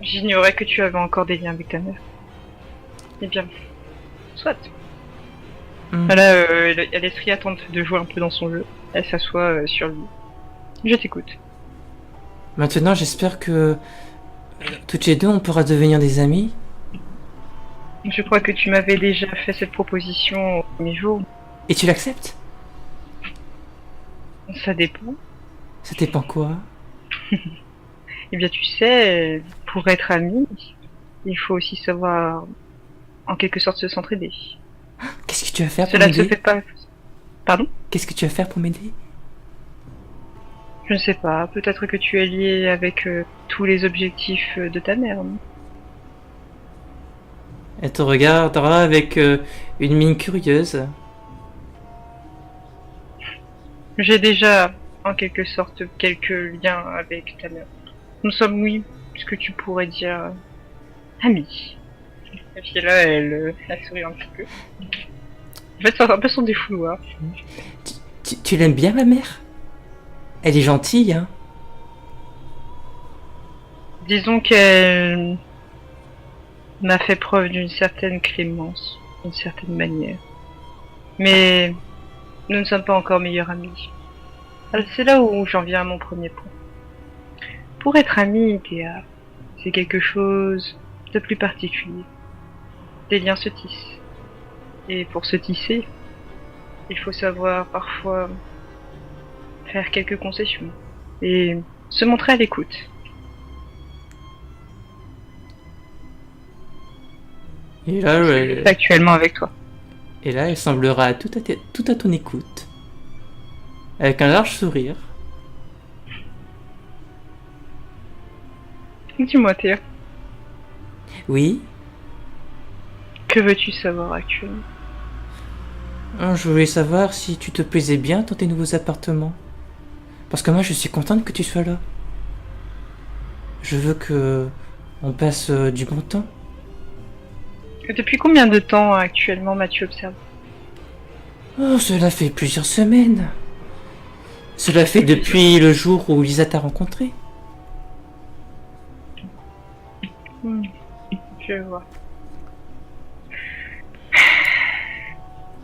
J'ignorais que tu avais encore des liens avec ta mère. Eh bien, soit. Là, elle est friandante de jouer un peu dans son jeu. Elle s'assoit sur lui. Je t'écoute. Maintenant, j'espère que toutes les deux, on pourra devenir des amis. Je crois que tu m'avais déjà fait cette proposition au premier jour. Et tu l'acceptes? Ça dépend. Ça dépend quoi? Eh bien, tu sais, pour être amis, il faut aussi savoir, en quelque sorte, se s'entraider. Qu'est-ce que tu vas faire pour Cela ne m'aider? se fait pas. Pardon? Qu'est-ce que tu vas faire pour m'aider? Je ne sais pas. Peut-être que tu es lié avec tous les objectifs de ta mère. Non? Elle te regardera avec une mine curieuse. J'ai déjà, en quelque sorte, quelques liens avec ta mère. Nous sommes, oui, ce que tu pourrais dire, amis. Et puis là, elle sourit un petit peu. En fait, c'est un peu son défouloir. Tu l'aimes bien, ma mère? Elle est gentille, hein. Disons qu'elle m'a fait preuve d'une certaine clémence, d'une certaine manière. Mais nous ne sommes pas encore meilleurs amis. Alors, c'est là où j'en viens à mon premier point. Pour être ami, Théa, c'est quelque chose de plus particulier. Des liens se tissent. Et pour se tisser, il faut savoir parfois faire quelques concessions et se montrer à l'écoute. Et là, C'est ce que je fais actuellement avec toi. elle semblera tout à ton écoute. Avec un large sourire. Dis-moi, Théa, Oui, que veux-tu savoir actuellement? je voulais savoir si tu te plaisais bien dans tes nouveaux appartements. Parce que moi, je suis contente que tu sois là. Je veux que on passe du bon temps. Depuis combien de temps actuellement m'as-tu observé? Oh, cela fait plusieurs semaines. Cela fait depuis le jour où Lisa t'a rencontré. Je vois.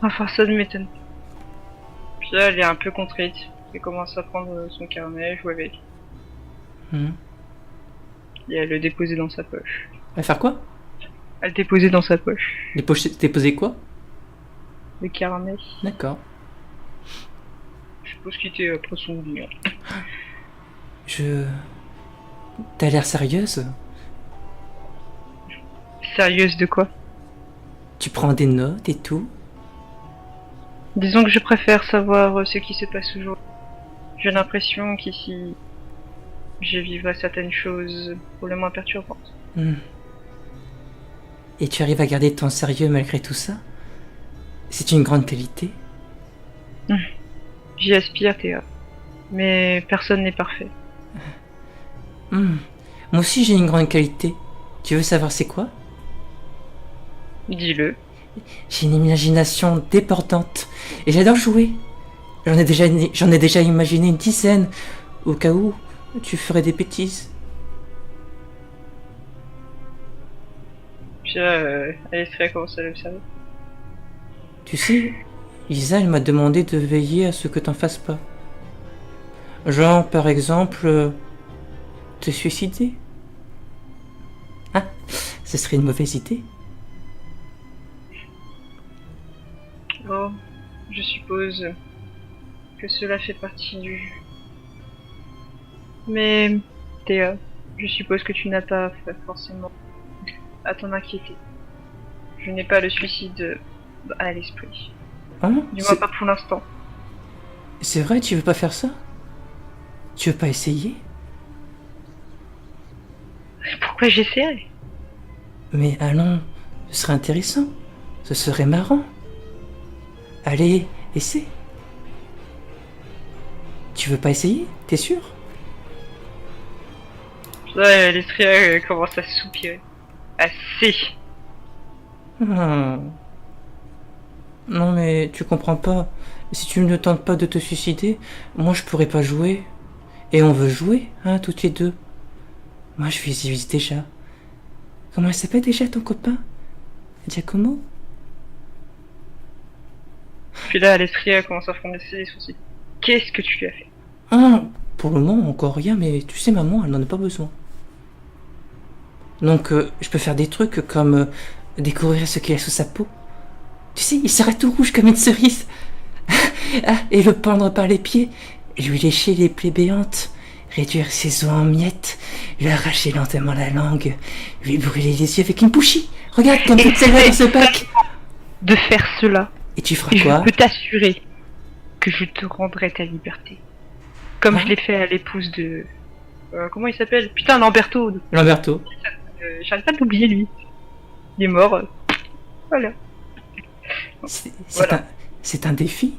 Enfin, ça ne m'étonne pas. Puis là, elle est un peu contrite. Elle commence à prendre son carnet, jouer avec. Hmm. Et à le déposer dans sa poche. À faire quoi? À le déposer dans sa poche. Déposer quoi? Le carnet. D'accord. Je suppose qu'il était après son lit. T'as l'air sérieuse? Sérieuse de quoi? Tu prends des notes et tout? Disons que je préfère savoir ce qui se passe aujourd'hui. J'ai l'impression qu'ici, je vivrai certaines choses pour le moins perturbantes. Hmm. Et tu arrives à garder ton sérieux malgré tout ça? C'est une grande qualité. J'y aspire, Théa. Mais personne n'est parfait. Hmm. Moi aussi j'ai une grande qualité. Tu veux savoir c'est quoi? Dis-le. J'ai une imagination débordante et j'adore jouer. J'en ai déjà imaginé une dizaine au cas où tu ferais des bêtises. Puis là, Alestria commence à l'observer. Tu sais, Lisa elle m'a demandé de veiller à ce que t'en fasses pas. Genre par exemple te suicider. Ah, ce serait une mauvaise idée. Oh, je suppose que cela fait partie du jeu. Mais, Théa, je suppose que tu n'as pas forcément à t'en inquiéter. Je n'ai pas le suicide à l'esprit. Hein? Du moins pas pour l'instant. C'est vrai, tu veux pas faire ça? Tu veux pas essayer? Pourquoi j'essaierais? Mais allons, ce serait intéressant. Ce serait marrant. Allez, essaie. Tu veux pas essayer? T'es sûr? Là, Alestria commence à soupirer. Assez. Hmm. Non mais tu comprends pas. Si tu ne tentes pas de te suicider, moi je pourrais pas jouer. Et on veut jouer, hein, toutes les deux. Moi je visualise déjà. Comment il s'appelle déjà ton copain? Giacomo? Puis là, Alestria commence à froncer les sourcils. Qu'est-ce que tu lui as fait? Ah, pour le moment encore rien, mais tu sais maman, elle n'en a pas besoin. Donc je peux faire des trucs comme découvrir ce qu'il y a sous sa peau. Tu sais, il serait tout rouge comme une cerise. Ah, et le pendre par les pieds, lui lécher les plaies béantes, réduire ses os en miettes, lui arracher lentement la langue, lui brûler les yeux avec une bouchie. Regarde comme toutes celles-là dans ce bac. De faire cela. Et tu feras Et quoi? je peux t'assurer que je te rendrai ta liberté. Comme Ah. je l'ai fait à l'épouse de... comment il s'appelle? Putain, Lamberto. Lamberto. J'arrête pas d'oublier lui. Il est mort. Voilà. C'est un défi.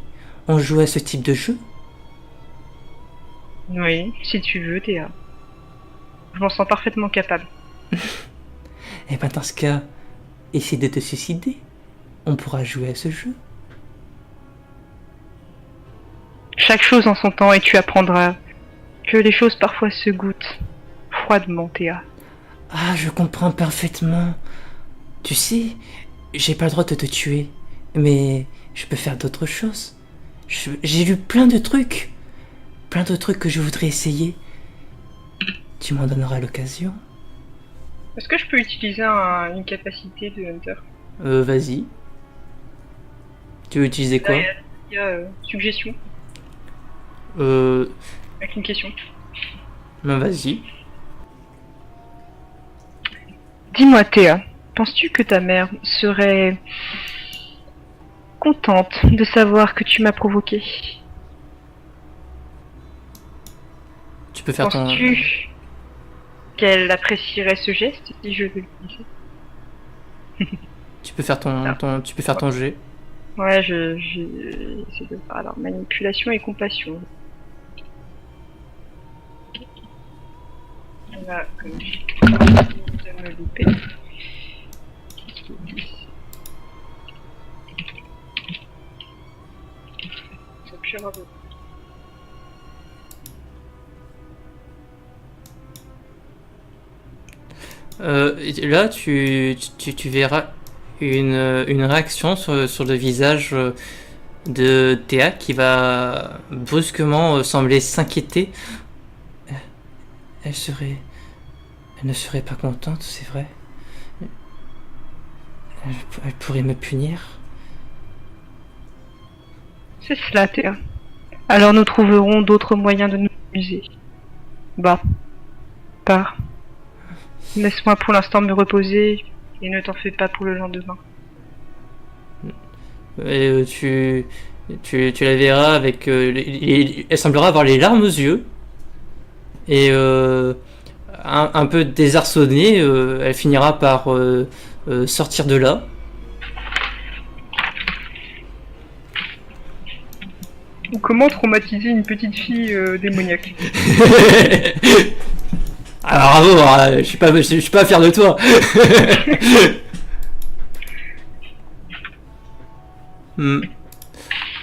On joue à ce type de jeu. Oui, si tu veux, Théa. Je m'en sens parfaitement capable. Et ben dans ce cas, essaie de te suicider. On pourra jouer à ce jeu. Chaque chose en son temps et tu apprendras Que les choses parfois se goûtent froidement, Théa. Ah, je comprends parfaitement. Tu sais, j'ai pas le droit de te tuer, mais je peux faire d'autres choses. J'ai vu plein de trucs. Plein de trucs que je voudrais essayer. Tu m'en donneras l'occasion. Est-ce que je peux utiliser une capacité de Hunter? Vas-y. Tu veux utiliser quoi? Il y a suggestion, Euh... avec une question. Ben vas-y. Dis-moi, Théa, penses-tu que ta mère serait contente de savoir que tu m'as provoqué? Tu peux faire ton... Penses-tu qu'elle apprécierait ce geste si je le disais? Tu peux faire tu peux faire ton jet. Ouais, j'essaie de faire alors manipulation et compassion. Là, comme je de me louper. Ça pue un peu. Là, tu verras une réaction sur le visage de Théa qui va brusquement sembler s'inquiéter. Elle ne serait pas contente, c'est vrai. Elle pourrait me punir. C'est cela, Théa. Alors nous trouverons d'autres moyens de nous amuser. Bah, pars. Laisse-moi pour l'instant me reposer et ne t'en fais pas pour le lendemain. Et tu la verras avec... elle semblera avoir les larmes aux yeux. Et un peu désarçonnée, elle finira par sortir de là. Comment traumatiser une petite fille démoniaque? Ah bravo, je suis pas fier de toi.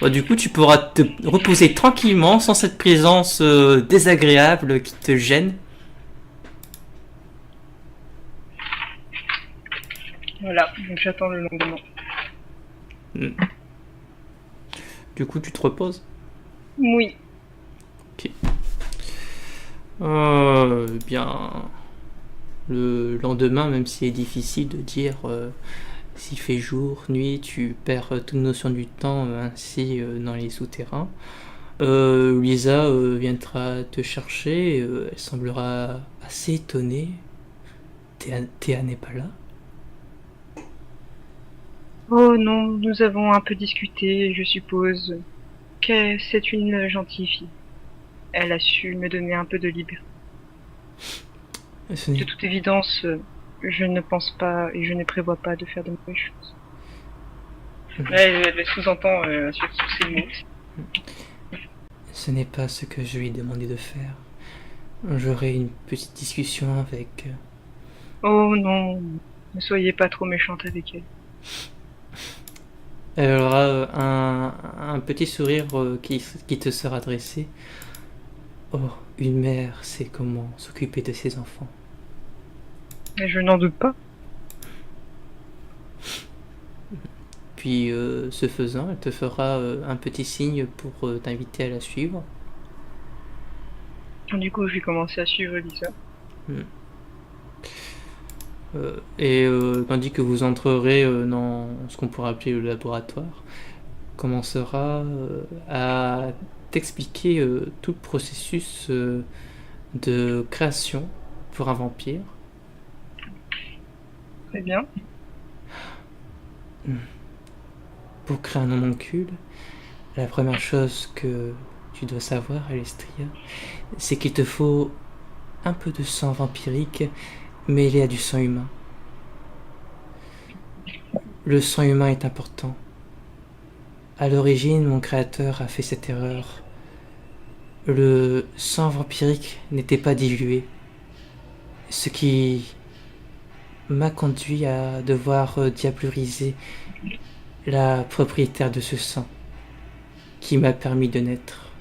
Bon, du coup, tu pourras te reposer tranquillement sans cette présence désagréable qui te gêne. Voilà, donc j'attends le lendemain. Du coup, tu te reposes. Oui. Ok. Bien. Le lendemain, même s'il est difficile de dire s'il fait jour, nuit, tu perds toute notion du temps ainsi dans les souterrains. Lisa viendra te chercher, elle semblera assez étonnée. Théa n'est pas là. Oh non, nous avons un peu discuté, je suppose que c'est une gentille fille. Elle a su me donner un peu de liberté. De toute évidence, je ne pense pas et je ne prévois pas de faire de mauvaises choses. Elle sous-entend sur tous ces mots. Ce n'est pas ce que je lui ai demandé de faire. J'aurai une petite discussion avec... Oh non, ne soyez pas trop méchante avec elle. Elle aura un petit sourire qui te sera adressé. Oh, une mère sait comment s'occuper de ses enfants. Mais je n'en doute pas. Puis, ce faisant, elle te fera un petit signe pour t'inviter à la suivre. Du coup, je vais commencer à suivre Lisa. Et tandis que vous entrerez dans ce qu'on pourrait appeler le laboratoire, commencera à t'expliquer tout le processus de création pour un vampire. Très bien. Pour créer un homoncule, la première chose que tu dois savoir, Alestria, c'est qu'il te faut un peu de sang vampirique mêlé à du sang humain. Le sang humain est important. À l'origine, mon créateur a fait cette erreur. Le sang vampirique n'était pas dilué, ce qui m'a conduit à devoir diabluriser la propriétaire de ce sang qui m'a permis de naître.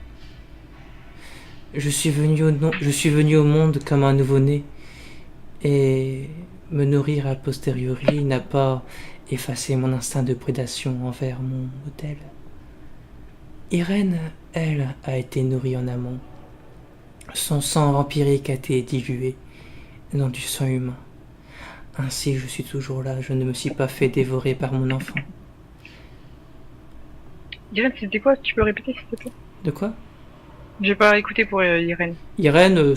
Je suis venu au monde comme un nouveau-né, et me nourrir a posteriori n'a pas effacé mon instinct de prédation envers mon modèle. Irène, elle, a été nourrie en amont. Son sang vampirique a été dilué dans du sang humain. Ainsi, je suis toujours là, je ne me suis pas fait dévorer par mon enfant. Irène, c'était quoi? Tu peux répéter, s'il te plaît? De quoi? J'ai pas écouté pour Irène. Irène,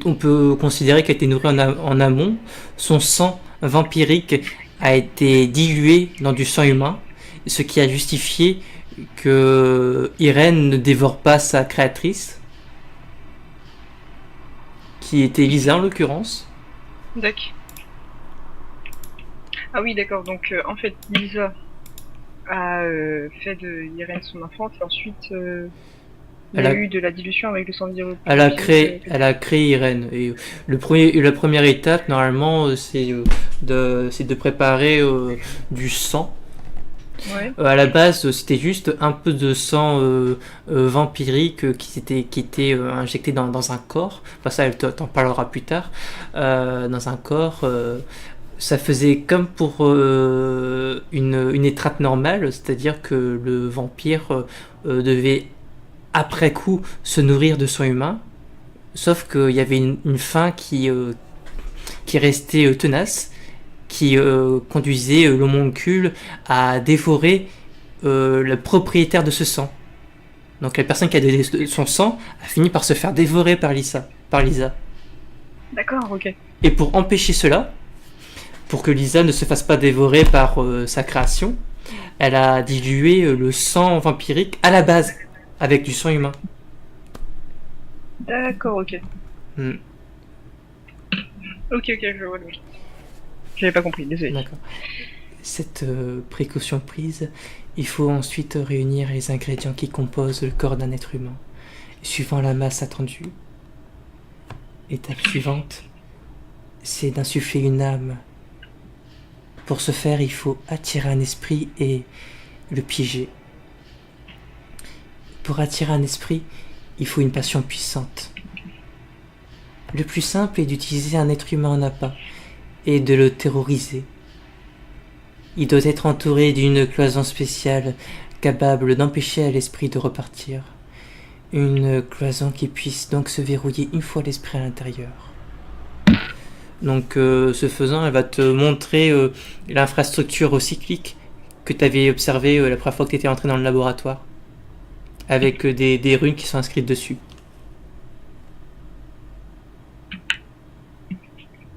on peut considérer qu'elle a été nourrie en amont. Son sang vampirique a été dilué dans du sang humain, ce qui a justifié que Irène ne dévore pas sa créatrice, qui était Lisa en l'occurrence. D'accord. Ah oui, d'accord. Donc, en fait, Lisa a fait de Irène son enfant, et ensuite, il y a eu de la dilution avec le sang de Elle a créé Irène. Et la première étape, normalement, c'est de préparer du sang. Ouais. À la base, c'était juste un peu de sang vampirique qui était injecté dans un corps. Enfin, ça, elle t'en parlera plus tard. Dans un corps. Ça faisait comme pour une étreinte normale, c'est-à-dire que le vampire devait, après coup, se nourrir de sang humain. Sauf qu'il y avait une fin qui restait tenace, qui conduisait l'homoncule à dévorer le propriétaire de ce sang. Donc la personne qui a donné son sang a fini par se faire dévorer par Lisa. D'accord, ok. Et pour empêcher cela, pour que Lisa ne se fasse pas dévorer par sa création, elle a dilué le sang vampirique à la base, avec du sang humain. D'accord, ok. Ok, je vois le logique. J'avais pas compris, désolé. D'accord. Cette précaution prise, il faut ensuite réunir les ingrédients qui composent le corps d'un être humain, suivant la masse attendue. L'étape suivante, c'est d'insuffler une âme. Pour ce faire, il faut attirer un esprit et le piéger. Pour attirer un esprit, il faut une passion puissante. Le plus simple est d'utiliser un être humain en appât et de le terroriser. Il doit être entouré d'une cloison spéciale capable d'empêcher à l'esprit de repartir. Une cloison qui puisse donc se verrouiller une fois l'esprit à l'intérieur. Donc ce faisant, elle va te montrer l'infrastructure cyclique que tu avais observée la première fois que tu étais entré dans le laboratoire, avec des runes qui sont inscrites dessus.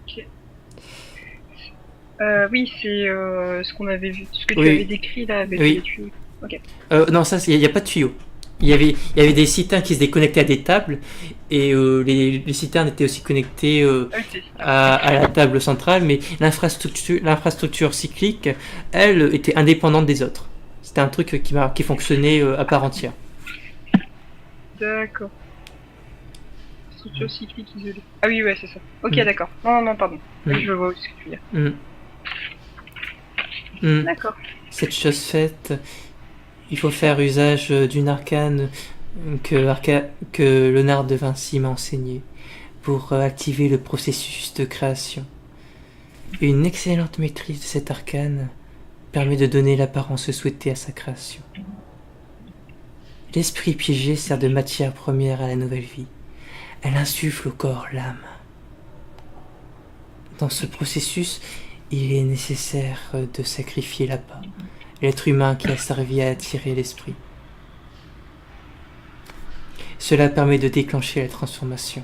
Ok. Oui, c'est ce qu'on avait vu, ce que tu avais décrit là avec les tuyaux. Ok. Non, ça, il n'y a pas de tuyaux. Il y avait des citernes qui se déconnectaient à des tables, et les citernes étaient aussi connectées à la table centrale, mais l'infrastructure cyclique, elle, était indépendante des autres. C'était un truc qui fonctionnait à part entière. D'accord. Structure cyclique isolée. Ah oui, ouais, c'est ça. Ok, d'accord. Non, pardon. Je vois ce que tu veux dire. D'accord. Cette chose faite, il faut faire usage d'une arcane que Léonard de Vinci m'a enseigné pour activer le processus de création. Une excellente maîtrise de cette arcane permet de donner l'apparence souhaitée à sa création. L'esprit piégé sert de matière première à la nouvelle vie. Elle insuffle au corps l'âme. Dans ce processus, il est nécessaire de sacrifier l'appât, l'être humain qui a servi à attirer l'esprit. Cela permet de déclencher la transformation.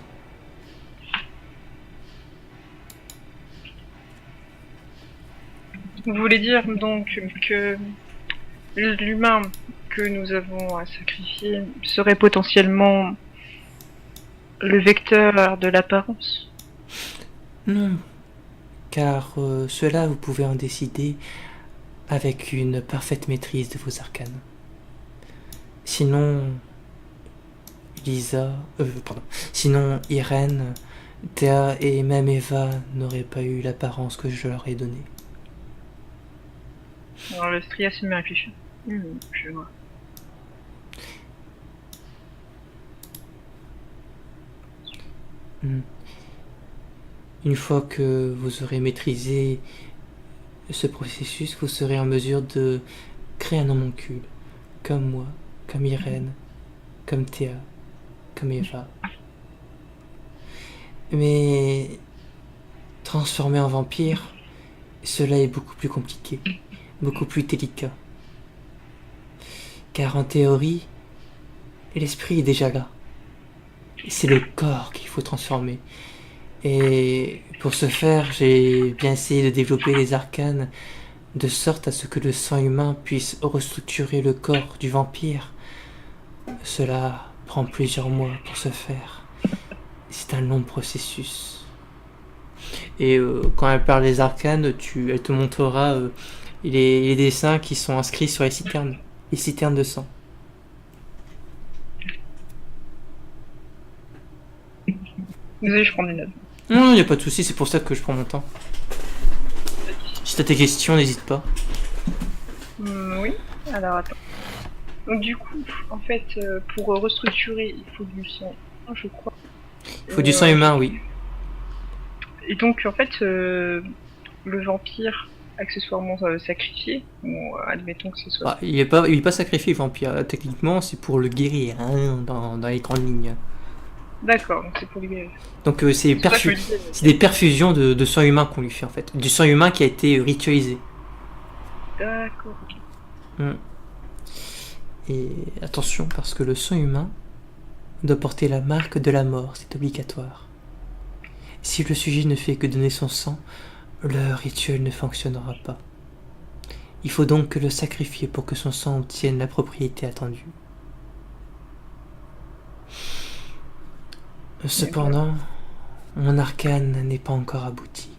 Vous voulez dire donc que l'humain que nous avons à sacrifier serait potentiellement le vecteur de l'apparence? Non, car cela vous pouvez en décider avec une parfaite maîtrise de vos arcanes. Sinon, sinon Irène, Théa et même Eva n'auraient pas eu l'apparence que je leur ai donnée. Alors le Stria se met à réfléchir. Je vois. Hmm. Une fois que vous aurez maîtrisé ce processus, vous serez en mesure de créer un homoncule, comme moi, comme Irène, comme Théa, comme Eva. Mais transformer en vampire, cela est beaucoup plus compliqué, beaucoup plus délicat. Car en théorie, l'esprit est déjà là. C'est le corps qu'il faut transformer. Et pour ce faire, j'ai bien essayé de développer les arcanes de sorte à ce que le sang humain puisse restructurer le corps du vampire. Cela prend plusieurs mois pour se faire. C'est un long processus. Et quand elle parle des arcanes, elle te montrera les dessins qui sont inscrits sur les citernes de sang. Désolé, je prends des notes. Non, il n'y a pas de souci, c'est pour ça que je prends mon temps. Si t'as tes questions, n'hésite pas. Oui, alors attends. Donc du coup, en fait, pour restructurer, il faut du sang, je crois. Il faut du sang humain, oui. Et donc, en fait, le vampire, accessoirement sacrifié, bon, admettons que ce soit... Ah, il est pas sacrifié, le vampire. Techniquement, c'est pour le guérir, hein, dans les grandes lignes. D'accord, donc c'est pour le guérir. Donc c'est des perfusions de sang humain qu'on lui fait, en fait. Du sang humain qui a été ritualisé. D'accord, ok. Et attention, parce que le sang humain doit porter la marque de la mort, c'est obligatoire. Si le sujet ne fait que donner son sang, le rituel ne fonctionnera pas. Il faut donc le sacrifier pour que son sang obtienne la propriété attendue. Cependant, mon arcane n'est pas encore abouti.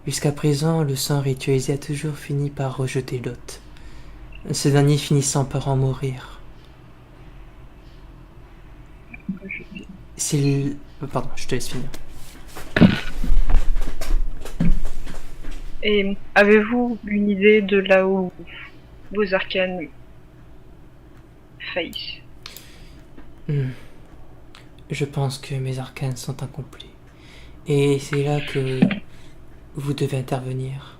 Jusqu'à présent, le sang ritualisé a toujours fini par rejeter l'hôte, ce dernier finissant par en mourir. Pardon, je te laisse finir. Et avez-vous une idée de là où vos arcanes faillissent? Je pense que mes arcanes sont incomplets. Et c'est là que vous devez intervenir.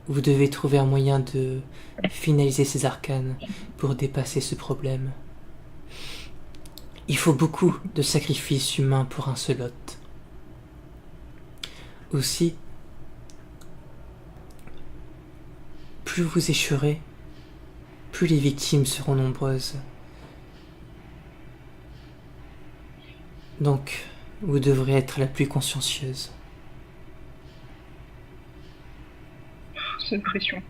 Vous devez trouver un moyen de finaliser ces arcanes pour dépasser ce problème. Il faut beaucoup de sacrifices humains pour un seul hôte. Aussi, plus vous échouerez, plus les victimes seront nombreuses. Donc, vous devrez être la plus consciencieuse. C'est une pression.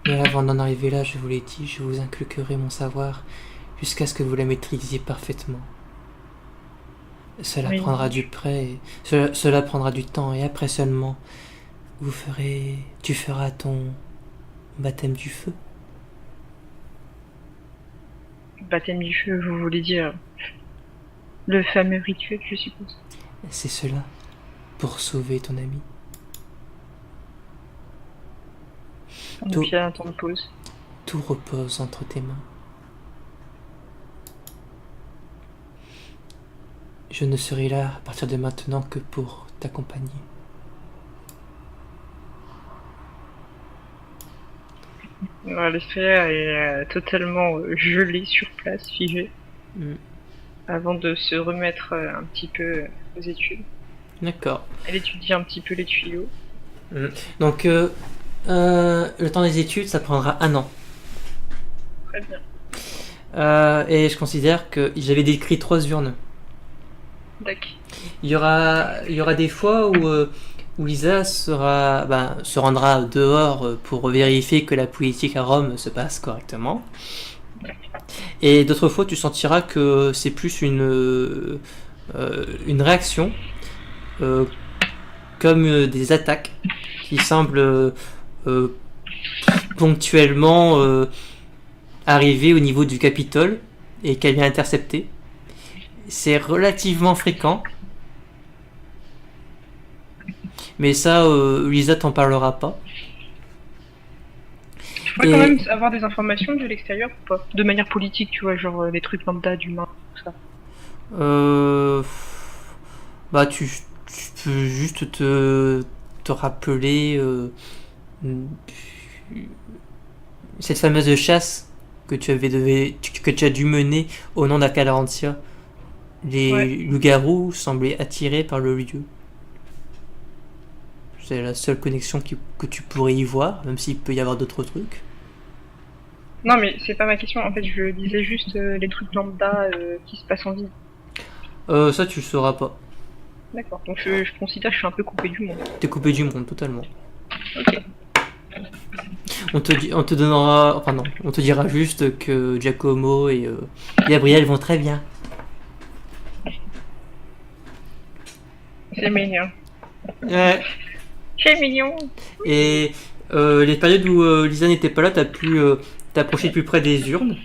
Mais avant d'en arriver là, je vous l'ai dit, je vous inculquerai mon savoir jusqu'à ce que vous la maîtrisiez parfaitement. Cela prendra du cela prendra du temps, et après seulement, tu feras ton baptême du feu. Baptême du feu, vous voulez dire le fameux rituel, je suppose. C'est cela, pour sauver ton ami. Donc il y a un temps de pause. Tout repose entre tes mains. Je ne serai là à partir de maintenant que pour t'accompagner. L'Estria est totalement gelée sur place, figée, avant de se remettre un petit peu aux études. D'accord. Elle étudie un petit peu les tuyaux. Donc, le temps des études, ça prendra 1 an. Très bien. Et je considère que j'avais décrit 3 urnes. D'accord. Il y aura des fois où Lisa se rendra dehors pour vérifier que la politique à Rome se passe correctement. Et d'autres fois, tu sentiras que c'est plus une réaction, comme des attaques qui semblent ponctuellement arriver au niveau du Capitole et qu'elle vient intercepter. C'est relativement fréquent. Mais ça, Lisa t'en parlera pas. pourrais quand même avoir des informations de l'extérieur ou pas? De manière politique, tu vois, genre les trucs lambda d'humains, tout ça. Bah, tu peux juste te rappeler cette fameuse chasse que tu as dû mener au nom d'Acalarantia. Les Ouais. loups-garous semblaient attirés par le lieu. C'est la seule connexion que tu pourrais y voir, même s'il peut y avoir d'autres trucs. Non, mais c'est pas ma question. En fait, je disais juste les trucs lambda qui se passent en ville. Ça, tu le sauras pas. D'accord. Donc je considère que je suis un peu coupé du monde. T'es coupé du monde, totalement. Ok. On te donnera... Enfin non, on te dira juste que Giacomo et Gabriel vont très bien. C'est mignon. Ouais. C'est mignon. Et les périodes où Lisa n'était pas là, t'as pu t'approcher de plus près des urnes.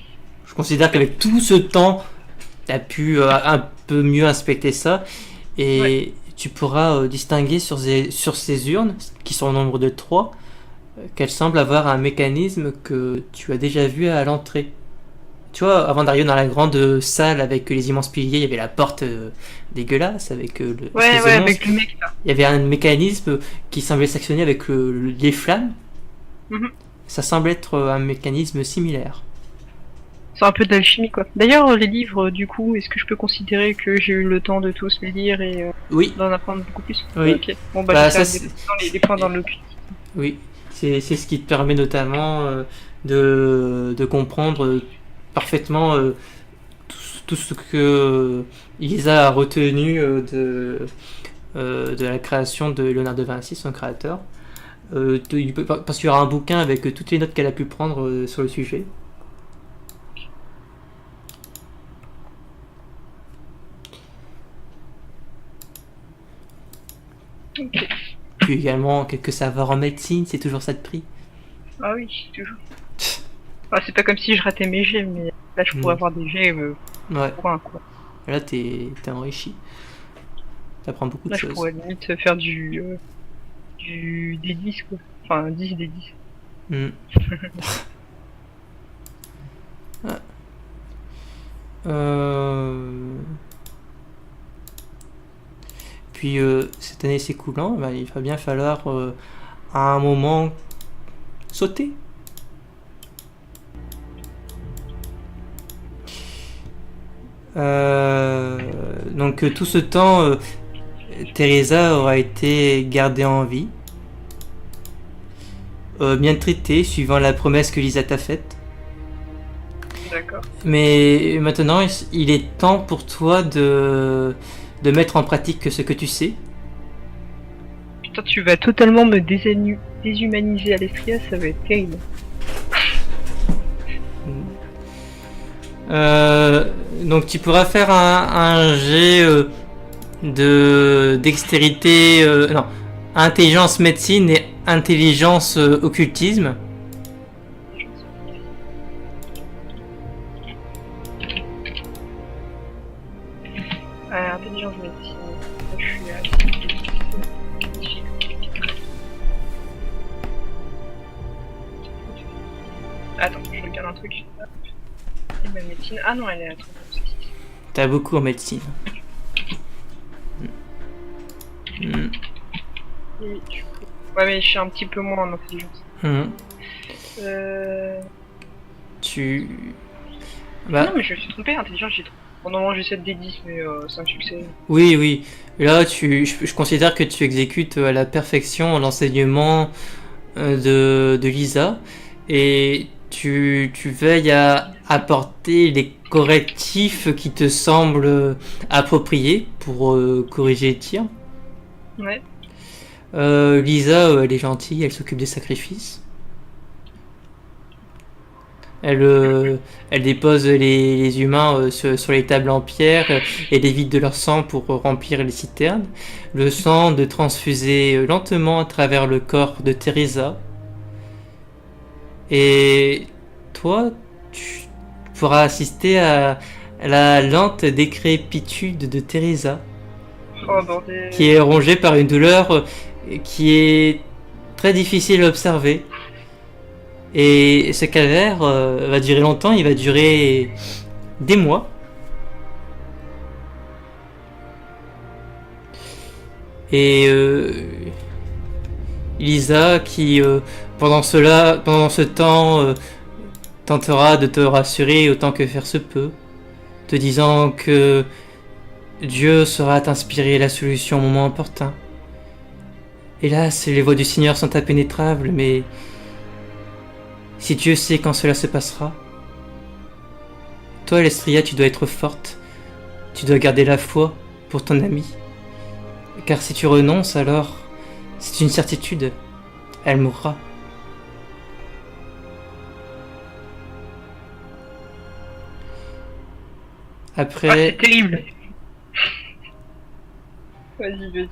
Je considère qu'avec tout ce temps, t'as pu un peu mieux inspecter ça. Et Ouais. tu pourras distinguer sur ces urnes, qui sont au nombre de 3, qu'elles semblent avoir un mécanisme que tu as déjà vu à l'entrée. Tu vois, avant d'arriver dans la grande salle avec les immenses piliers, il y avait la porte dégueulasse avec Ouais, l'espèce de ouais, monstre. avec le mec là. Il y avait un mécanisme qui semblait s'actionner avec les flammes. Mhm. Ça semble être un mécanisme similaire. C'est un peu de l'alchimie quoi. D'ailleurs, les livres, du coup, est-ce que je peux considérer que j'ai eu le temps de tous les lire et Oui, d'en apprendre beaucoup plus? oui. Ok. Bon bah, Bah, j'essaie ça, de les points dans le cul. oui. C'est ce qui te permet notamment de comprendre parfaitement tout ce que Elisa a retenu de la création de Léonard de Vinci, son créateur. Parce qu'il y aura un bouquin avec toutes les notes qu'elle a pu prendre sur le sujet. Ok. Puis également quelques savoirs en médecine, c'est toujours ça de prix. Ah oui, toujours. Ah, c'est pas comme si je ratais mes jets, mais là je pourrais avoir des jets Ouais, pour un quoi. là t'es enrichi. T'apprends beaucoup de Là je choses. pourrais limite faire du D10 quoi. Enfin 10 D10. Mm. Ah. Puis cette année s'écoulant, bah, il va bien falloir à un moment sauter. Donc tout ce temps, Teresa aura été gardée en vie, bien traitée, suivant la promesse que Lisa t'a faite. D'accord. Mais maintenant, il est temps pour toi de mettre en pratique ce que tu sais. Putain, tu vas totalement me déshumaniser à l'Estria, ça va être terrible. Donc tu pourras faire un jet de dextérité, non, intelligence médecine et intelligence occultisme. Intelligence médecine. Je suis à... Attends, je regarde un truc. Et ma médecine. Ah non, elle est à 36. T'as beaucoup en médecine. Mm. Oui, ouais, mais je suis un petit peu moins en intelligence. Mm. Tu... Bah, Non, mais je me suis trompé, intelligence, j'ai trop. Bon, normalement, j'ai 7 D10, mais c'est un succès. oui, oui. Là, je considère que tu exécutes à la perfection l'enseignement de Lisa et tu veilles à apporter les correctifs qui te semblent appropriés pour corriger les tirs. Ouais. Lisa, elle est gentille, elle s'occupe des sacrifices. Elle dépose les humains sur les tables en pierre et les vide de leur sang pour remplir les citernes. Le sang de transfuser lentement à travers le corps de Teresa. Et toi, tu pourras assister à la lente décrépitude de Teresa, Oh bordel. qui est rongée par une douleur qui est très difficile à observer. Et ce calvaire va durer longtemps, il va durer des mois. Et Lisa qui pendant ce temps tentera de te rassurer autant que faire se peut, te disant que Dieu saura t'inspirer la solution au moment opportun. Hélas, les voies du Seigneur sont impénétrables, mais si Dieu sait quand cela se passera, toi, Alestria, tu dois être forte. Tu dois garder la foi pour ton ami. Car si tu renonces, alors, c'est une certitude, elle mourra. Ah, Après... c'est terrible. Vas-y.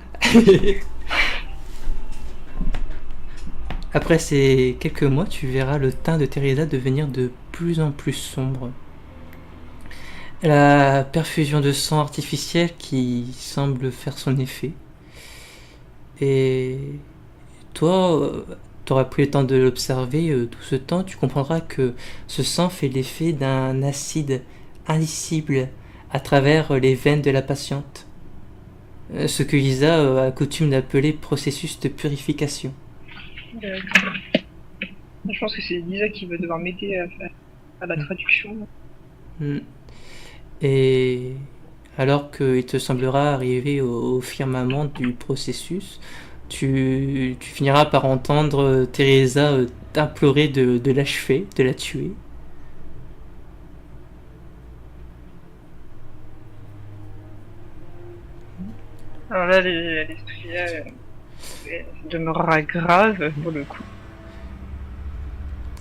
Après ces quelques mois, tu verras le teint de Teresa devenir de plus en plus sombre. La perfusion de sang artificiel qui semble faire son effet. Et toi, tu auras pris le temps de l'observer tout ce temps, tu comprendras que ce sang fait l'effet d'un acide indicible à travers les veines de la patiente. Ce que Lisa a coutume d'appeler processus de purification. Je pense que c'est Lisa qui va devoir m'aider à la traduction. Et alors qu'il te semblera arriver au firmament du processus, tu finiras par entendre Teresa t'implorer de l'achever, de la tuer. Alors là, l'esprit demeurera grave pour le coup.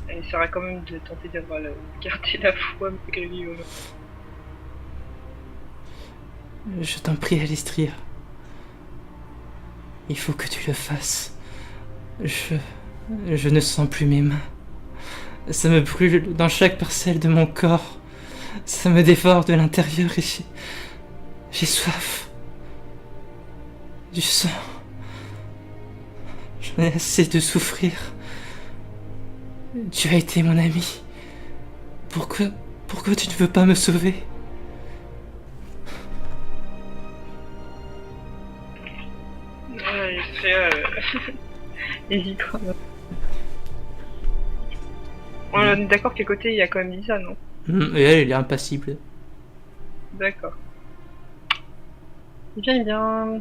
Elle essaiera quand même de tenter d'avoir garder la foi malgré lui. Je t'en prie, Alestria. Il faut que tu le fasses. Je ne sens plus mes mains. Ça me brûle dans chaque parcelle de mon corps. Ça me dévore de l'intérieur et j'ai soif. Du sang. J'en ai assez de souffrir. Tu as été mon ami. Pourquoi tu ne veux pas me sauver? Hésite. On est d'accord qu'à côté il y a quand même Lisa, non? Et elle est impassible. D'accord. Bien.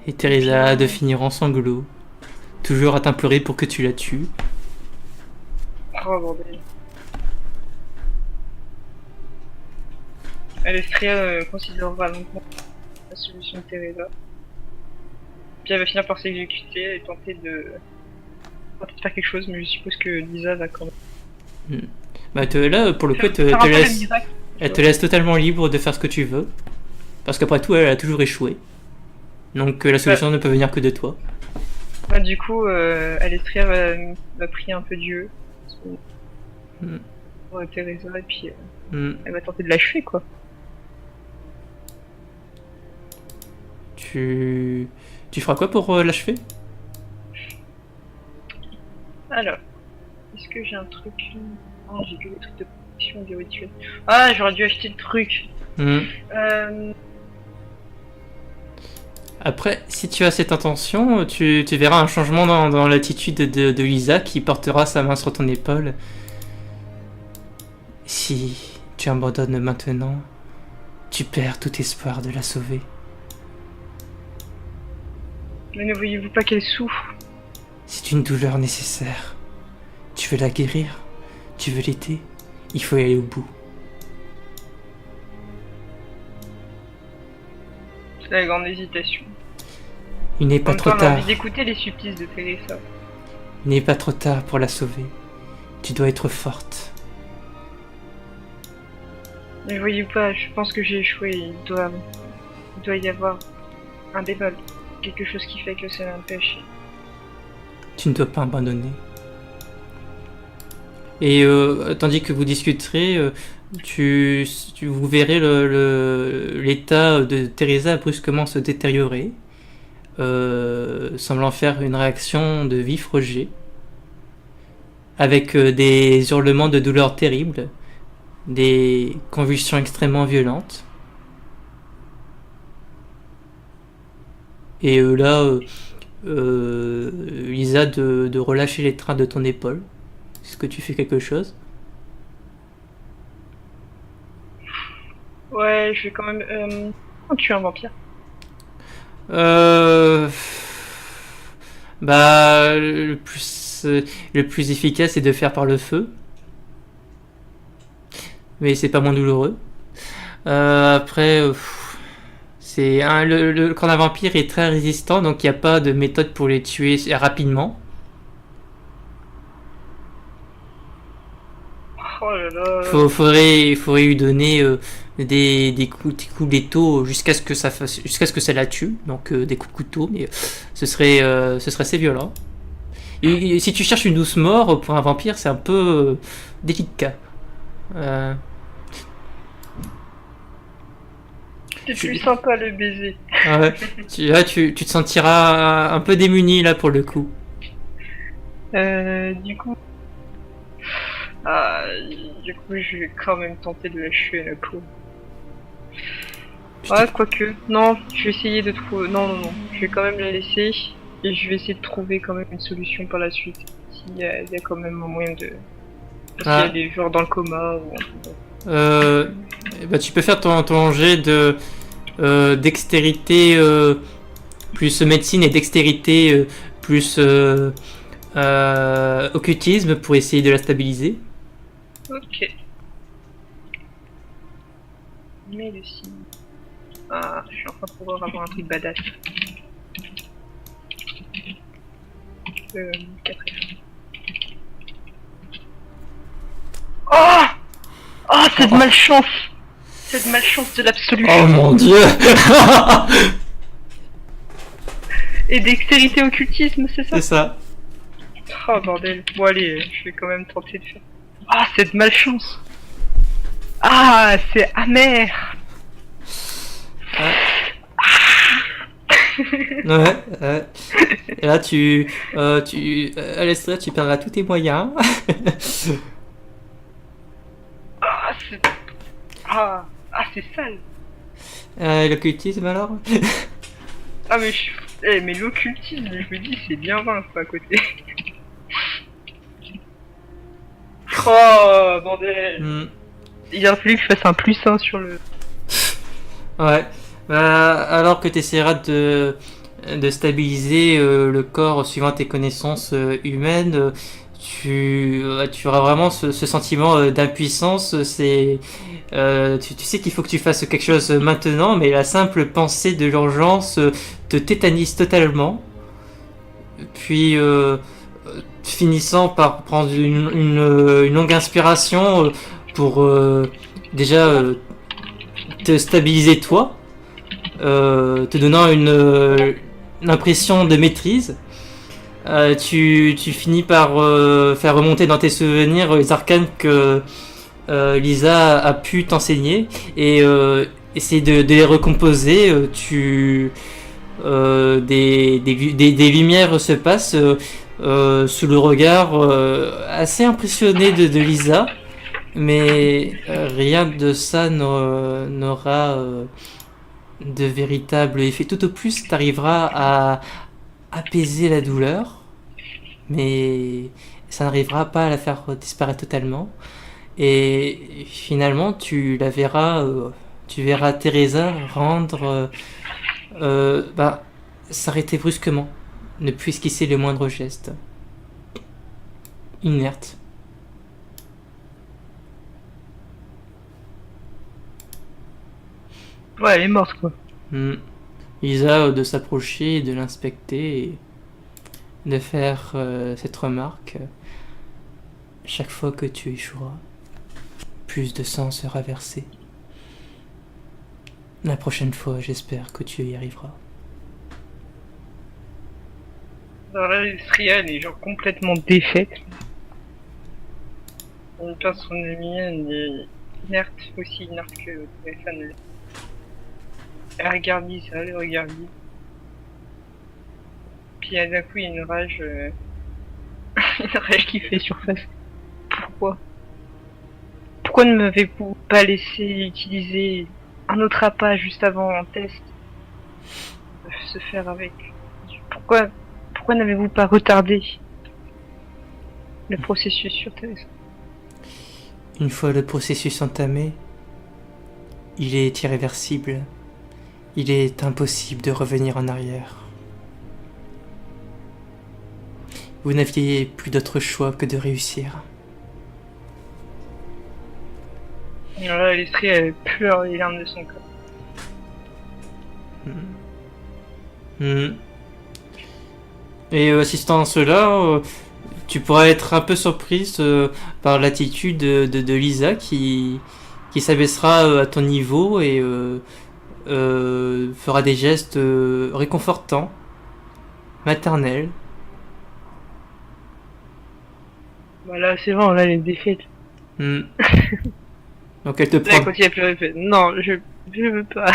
Et Teresa a de finir en sanglots, toujours à t'implorer pour que tu la tues. Oh bordel. Alestria considérera longuement la solution de Teresa. Puis elle va finir par s'exécuter et tenter de faire quelque chose, mais je suppose que Lisa va quand même. Bah là, pour le coup, elle te laisse totalement libre de faire ce que tu veux. Parce qu'après tout, elle a toujours échoué. Donc la solution ne peut venir que de toi. Bah, du coup, Alestria va prier un peu Dieu pour Teresa et puis elle va tenter de l'achever, quoi. Tu feras quoi pour l'achever? Alors, est-ce que j'ai un truc? Oh, j'ai que des trucs de protection, des rituels. Ah, j'aurais dû acheter le truc. Après, si tu as cette intention, tu verras un changement dans l'attitude de Lisa qui portera sa main sur ton épaule. Si tu abandonnes maintenant, tu perds tout espoir de la sauver. Mais ne voyez-vous pas qu'elle souffre? C'est une douleur nécessaire. Tu veux la guérir? Tu veux l'aider? Il faut y aller au bout. C'est la grande hésitation. Il n'est pas trop tard. J'ai envie d'écouter les supplices de Teresa. Il n'est pas trop tard pour la sauver. Tu dois être forte. Mais voyez-vous pas, je pense que j'ai échoué. Il doit y avoir un bémol. Quelque chose qui fait que ça m'empêche. Tu ne dois pas abandonner. Et tandis que vous discuterez, vous verrez l'état de Teresa brusquement se détériorer, semblant faire une réaction de vif rejet. avec des hurlements de douleur terribles, des convulsions extrêmement violentes. Et Lisa, de relâcher les trains de ton épaule. Est-ce que tu fais quelque chose? Ouais, je vais quand même tuer un vampire. Euh... Bah, le plus efficace, c'est de faire par le feu. Mais c'est pas moins douloureux. Après, le corps d'un vampire est très résistant, donc il n'y a pas de méthode pour les tuer rapidement. Oh là là. Faudrait lui donner des coups d'étau jusqu'à ce que ça la tue, donc des coups de couteau, mais ce serait assez violent. Et si tu cherches une douce mort pour un vampire, c'est un peu délicat. C'est plus sympa le baiser. Ouais, tu te sentiras un peu démuni là pour le coup. Du coup, je vais quand même tenter de la tuer la peau. Ouais, quoique. Non, je vais essayer de trouver. Non. Je vais quand même la laisser. Et je vais essayer de trouver quand même une solution par la suite. S'il y a quand même un moyen de. S'il y a des joueurs dans le coma ou un truc. Bah, tu peux faire ton jet de dextérité plus médecine et dextérité plus occultisme pour essayer de la stabiliser. Ok. Médecine. Ah, je suis enfin pouvoir avoir un truc badass. 4. Oh! Oh, cette malchance! Cette malchance de l'absolu! Oh mon dieu! Et dextérité occultisme, c'est ça? C'est ça. Oh bordel. Bon allez, je vais quand même tenter de faire. Ah, cette malchance! Ah, c'est amer! Ouais. Et là, Alestra, tu perdras tous tes moyens. C'est sale! L'occultisme alors? Ah, mais l'occultisme, je me dis, c'est bien 20 quoi à côté. Oh, bordel! Il a fallu que je fasse un +1 sur le. Ouais. Alors que tu essaieras de stabiliser le corps suivant tes connaissances humaines, tu auras vraiment ce sentiment d'impuissance. Tu sais qu'il faut que tu fasses quelque chose maintenant, mais la simple pensée de l'urgence te tétanise totalement. Puis finissant par prendre une longue inspiration pour déjà te stabiliser toi, te donnant une impression de maîtrise. Tu finis par faire remonter dans tes souvenirs les arcanes que Lisa a pu t'enseigner et essayer de les recomposer. Des lumières se passent sous le regard assez impressionné de Lisa, mais rien de ça n'aura de véritable effet. Tout au plus, tu arriveras à apaiser la douleur, mais ça n'arrivera pas à la faire disparaître totalement. Et finalement, tu verras Teresa s'arrêter brusquement, ne plus esquisser le moindre geste. Inerte. Ouais, elle est morte quoi. Lisa de s'approcher, de l'inspecter et de faire cette remarque. Chaque fois que tu échoueras, plus de sang sera versé. La prochaine fois, j'espère que tu y arriveras. Alors là, Strian est genre complètement défaite. En même temps, son ami est inerte, aussi inerte que Stéphane. Elle regarde Lisa, elle regarde Lisa. Puis d'un coup, il y a une rage. Rage qui fait surface. Pourquoi? Pourquoi ne m'avez-vous pas laissé utiliser un autre appât juste avant un test? Se faire avec. Pourquoi n'avez-vous pas retardé le processus sur Thérèse? Une fois le processus entamé, il est irréversible. Il est impossible de revenir en arrière. Vous n'aviez plus d'autre choix que de réussir. Alors là, l'esprit, elle pleure les larmes de son corps. Et assistant à cela, tu pourras être un peu surprise par l'attitude de Lisa qui s'abaissera à ton niveau et fera des gestes réconfortants, maternels. Voilà, c'est bon, là, elle est défaite. Donc elle te Là, prend. quand il a pleuré, elle fait non, je veux pas.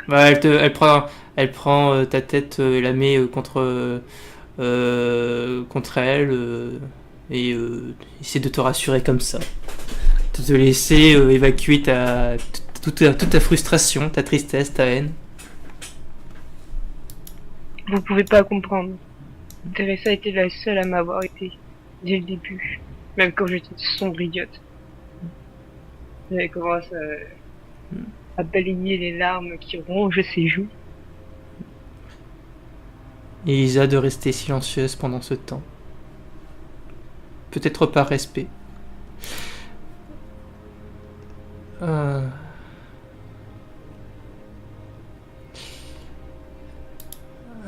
Bah, elle prend ta tête et la met contre elle et essaie de te rassurer comme ça, de te laisser évacuer toute ta frustration, ta tristesse, ta haine. Vous pouvez pas comprendre. Teresa était la seule à m'avoir été dès le début, même quand j'étais une sombre idiote. Elle commence à balayer les larmes qui rongent ses joues. Et Lisa de rester silencieuse pendant ce temps. Peut-être par respect.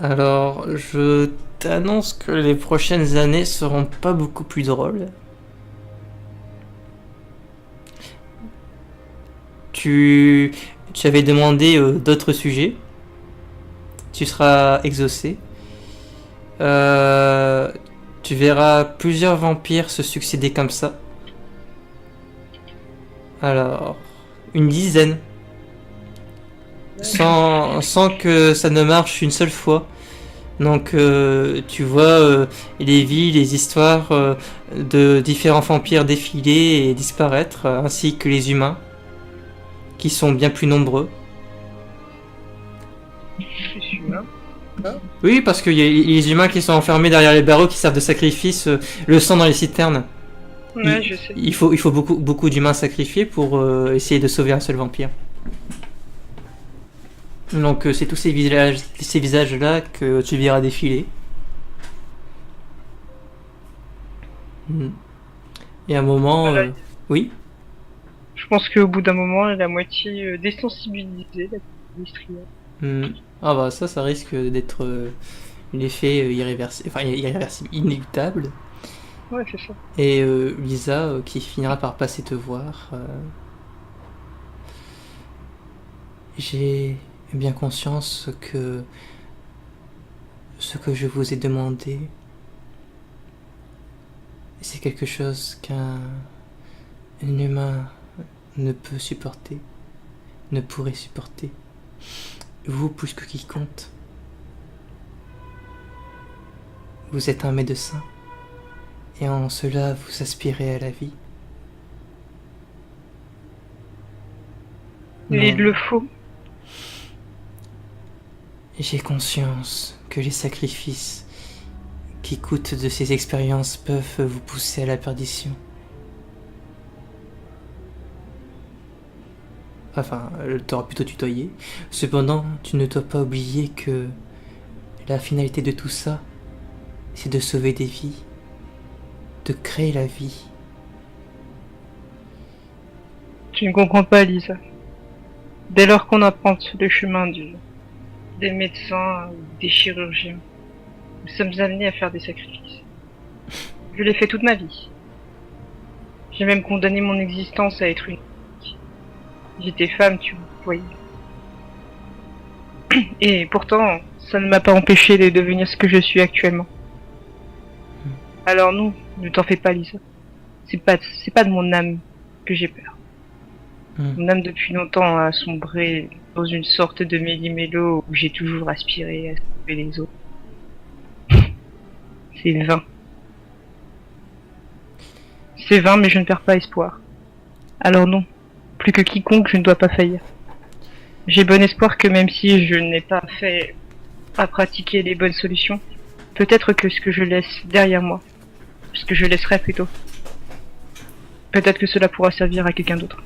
Alors, je t'annonce que les prochaines années seront pas beaucoup plus drôles. Tu avais demandé d'autres sujets. Tu seras exaucé. Tu verras plusieurs vampires se succéder comme ça. Alors, une dizaine. Sans que ça ne marche une seule fois. Donc tu vois les vies, les histoires de différents vampires défiler et disparaître, ainsi que les humains, qui sont bien plus nombreux. Je suis là. Oui, parce qu'il y a les humains qui sont enfermés derrière les barreaux, qui servent de sacrifice, le sang dans les citernes. Ouais, je sais. Il faut beaucoup d'humains sacrifiés pour essayer de sauver un seul vampire. Donc c'est tous ces visages-là que tu verras défiler. Et à un moment... Voilà. Oui. Je pense qu'au bout d'un moment, elle est à moitié désensibilisée, la industrielle. Ah bah ça risque d'être l'effet irréversible, inéluctable. Ouais, c'est ça. Et Lisa qui finira par passer te voir. J'ai bien conscience que ce que je vous ai demandé, c'est quelque chose qu'un humain ne peut supporter, ne pourrait supporter. Vous, plus que quiconque, vous êtes un médecin, et en cela vous aspirez à la vie. Mais il le faut. J'ai conscience que les sacrifices qui coûtent de ces expériences peuvent vous pousser à la perdition. Enfin, t'auras plutôt tutoyé. Cependant, tu ne dois pas oublier que la finalité de tout ça, c'est de sauver des vies, de créer la vie. Tu ne comprends pas, Lisa. Dès lors qu'on apprend le chemin des médecins, des chirurgiens, nous sommes amenés à faire des sacrifices. Je l'ai fait toute ma vie. J'ai même condamné mon existence à être une... J'étais femme, tu voyais. Et pourtant, ça ne m'a pas empêché de devenir ce que je suis actuellement. Alors non, ne t'en fais pas, Lisa. C'est pas de mon âme que j'ai peur. Mon âme depuis longtemps a sombré dans une sorte de méli-mélo où j'ai toujours aspiré à sauver les autres. C'est vain. C'est vain, mais je ne perds pas espoir. Alors non, plus que quiconque, je ne dois pas faillir. J'ai bon espoir que même si je n'ai pas fait à pratiquer les bonnes solutions, peut-être que ce que je laisse derrière moi, ce que je laisserai plutôt, peut-être que cela pourra servir à quelqu'un d'autre.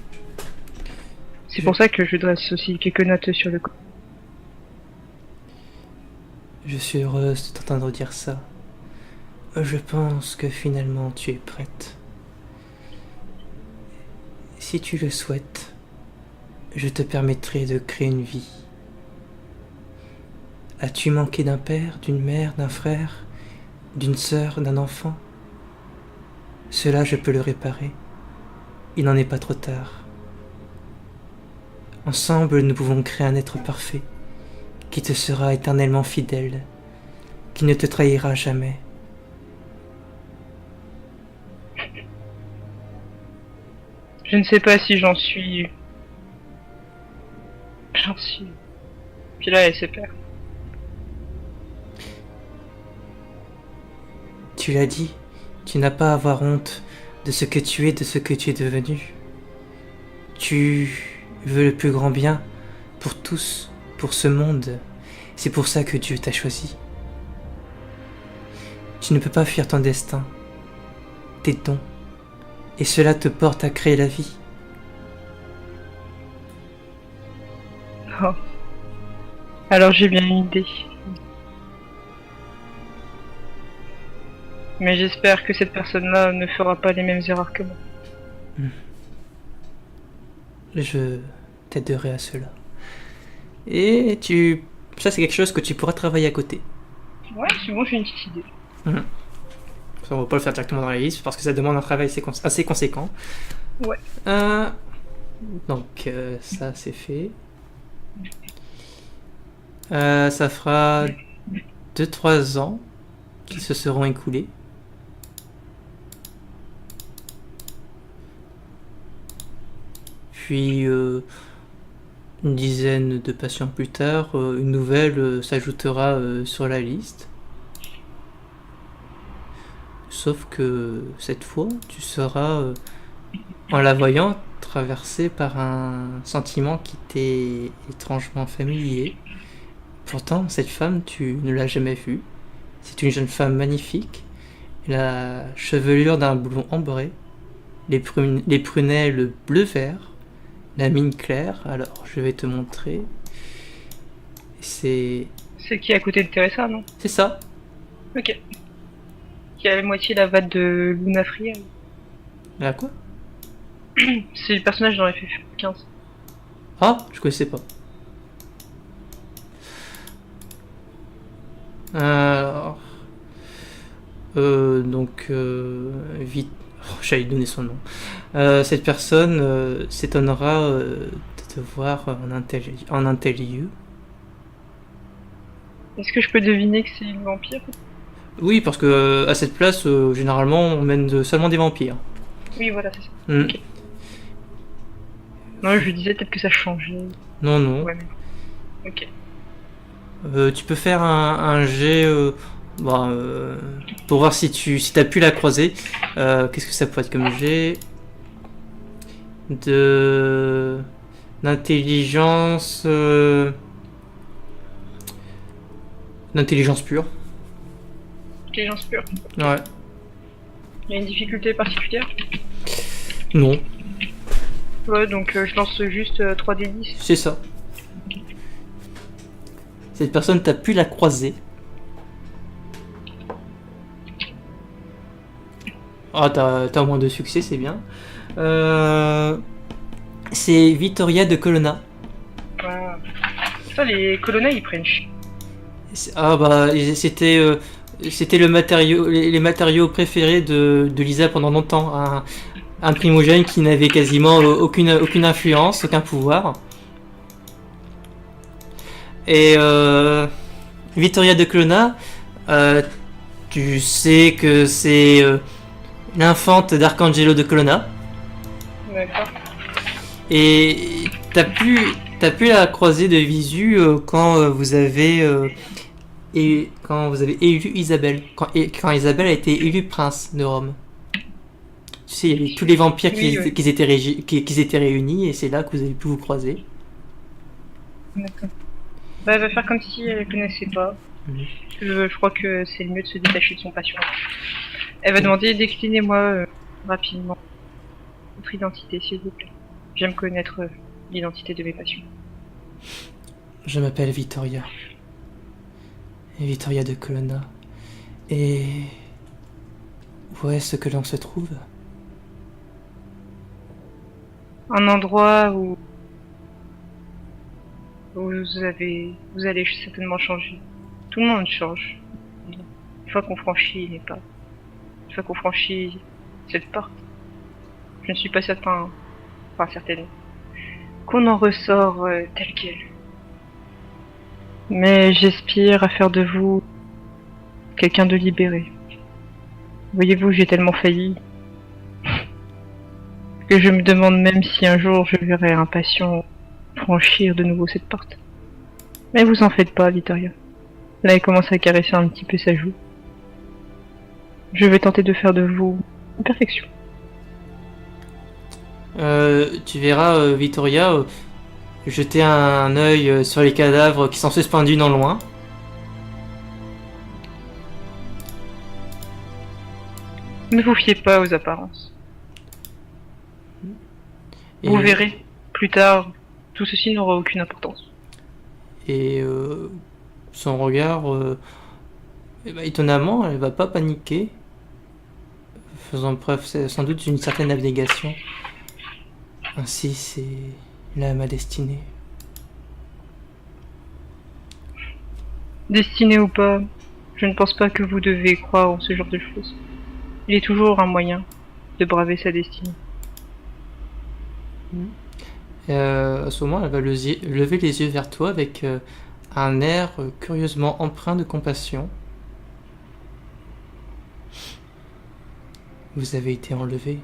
C'est pour ça que je dresse aussi quelques notes sur le coup. Je suis heureuse de t'entendre dire ça. Je pense que finalement tu es prête. Si tu le souhaites, je te permettrai de créer une vie. As-tu manqué d'un père, d'une mère, d'un frère, d'une sœur, d'un enfant? Cela, je peux le réparer. Il n'en est pas trop tard. Ensemble, nous pouvons créer un être parfait, qui te sera éternellement fidèle, qui ne te trahira jamais. Je ne sais pas si j'en suis... Puis là, elle se perd. Tu l'as dit, tu n'as pas à avoir honte de ce que tu es, de ce que tu es devenu. Tu veux le plus grand bien pour tous, pour ce monde. C'est pour ça que Dieu t'a choisi. Tu ne peux pas fuir ton destin, tes dons, et cela te porte à créer la vie. Oh. Alors j'ai bien une idée. Mais j'espère que cette personne-là ne fera pas les mêmes erreurs que moi. Je t'aiderai à cela. Et ça c'est quelque chose que tu pourras travailler à côté. Ouais, c'est bon, j'ai une petite idée. On va pas le faire directement dans la liste parce que ça demande un travail assez conséquent. Ouais. Donc ça c'est fait. Ça fera 2-3 ans qui se seront écoulés. Puis une dizaine de patients plus tard, une nouvelle s'ajoutera sur la liste. Sauf que cette fois, tu seras, en la voyant, traversé par un sentiment qui t'est étrangement familier. Pourtant, cette femme, tu ne l'as jamais vue. C'est une jeune femme magnifique. La chevelure d'un blond ambré, les prunelles bleu-vert, la mine claire. Alors, je vais te montrer. C'est qui est à côté de Teresa, non? C'est ça. Ok. Qui a la moitié la vague de Luna Fria. Là quoi? C'est le personnage dans FF15. Ah, je connaissais pas. Alors, vite, j'allais donner son nom. Cette personne s'étonnera de te voir en un tel lieu. Est-ce que je peux deviner que c'est une vampire? Oui, parce que à cette place, généralement, on mène seulement des vampires. Oui, voilà, c'est ça. Okay. Non, je lui disais peut-être que ça changeait. Non. Ouais, mais... Ok. Tu peux faire un jet pour voir si t'as pu la croiser. Qu'est-ce que ça peut être comme jet d'intelligence d'intelligence pure. Intelligence pure. Ouais. Il y a une difficulté particulière? Non. Ouais, donc je lance juste 3d10. C'est ça. Cette personne, t'as pu la croiser. Ah, t'as moins de succès, c'est bien. C'est Vittoria de Colonna. Ah. Ça, les Colonna, ils prennent Ah bah, c'était le matériau, les matériaux préférés de Lisa pendant longtemps. Un primogène qui n'avait quasiment aucune influence, aucun pouvoir. Et Vittoria de Colonna, tu sais que c'est l'infante d'Arcangelo de Colonna. D'accord. Et t'as pu la croiser de visu quand vous avez élu Isabelle, quand Isabelle a été élue prince de Rome. Tu sais, il y avait tous les vampires Oui, oui. qui étaient réunis et c'est là que vous avez pu vous croiser. D'accord. Bah, elle va faire comme si elle connaissait pas. Mhm. Je crois que c'est le mieux de se détacher de son passion. Elle va Ok. demander déclinez-moi rapidement votre identité, s'il vous plaît. J'aime connaître l'identité de mes passions. Je m'appelle Vittoria. Vittoria de Colonna. Et où est-ce que l'on se trouve? Un endroit où vous allez certainement changer. Tout le monde change. Une fois qu'on franchit les pas, une fois qu'on franchit cette porte, je ne suis pas certain, enfin certaine, qu'on en ressort tel quel. Mais j'aspire à faire de vous quelqu'un de libéré. Voyez-vous, j'ai tellement failli que je me demande même si un jour je verrai un patient franchir de nouveau cette porte. Mais vous en faites pas, Vittoria. Là, elle commence à caresser un petit peu sa joue. Je vais tenter de faire de vous une perfection. Tu verras Vittoria jeter un œil sur les cadavres qui sont suspendus non loin. Ne vous fiez pas aux apparences. Vous Et, verrez, plus tard, tout ceci n'aura aucune importance. et son regard, eh ben, étonnamment, elle va pas paniquer, faisant preuve sans doute d'une certaine abnégation. Ainsi, c'est là ma destinée. Destiné ou pas, je ne pense pas que vous devez croire en ce genre de choses. Il est toujours un moyen de braver sa destinée. À ce moment, elle va lever les yeux vers toi avec un air curieusement empreint de compassion. Vous avez été enlevé.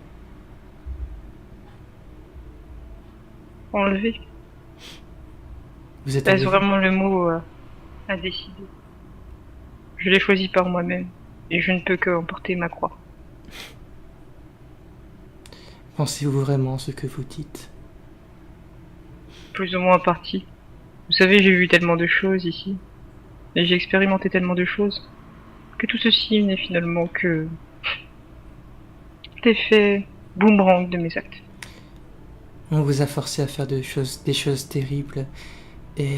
Enlever, Vous êtes est-ce enlevé. vraiment le mot à décider? Je l'ai choisi par moi-même, et je ne peux que emporter ma croix. Pensez-vous vraiment ce que vous dites? Plus ou moins partie. Vous savez, j'ai vu tellement de choses ici, et j'ai expérimenté tellement de choses, que tout ceci n'est finalement que l'effet boomerang de mes actes. On vous a forcé à faire des choses terribles, et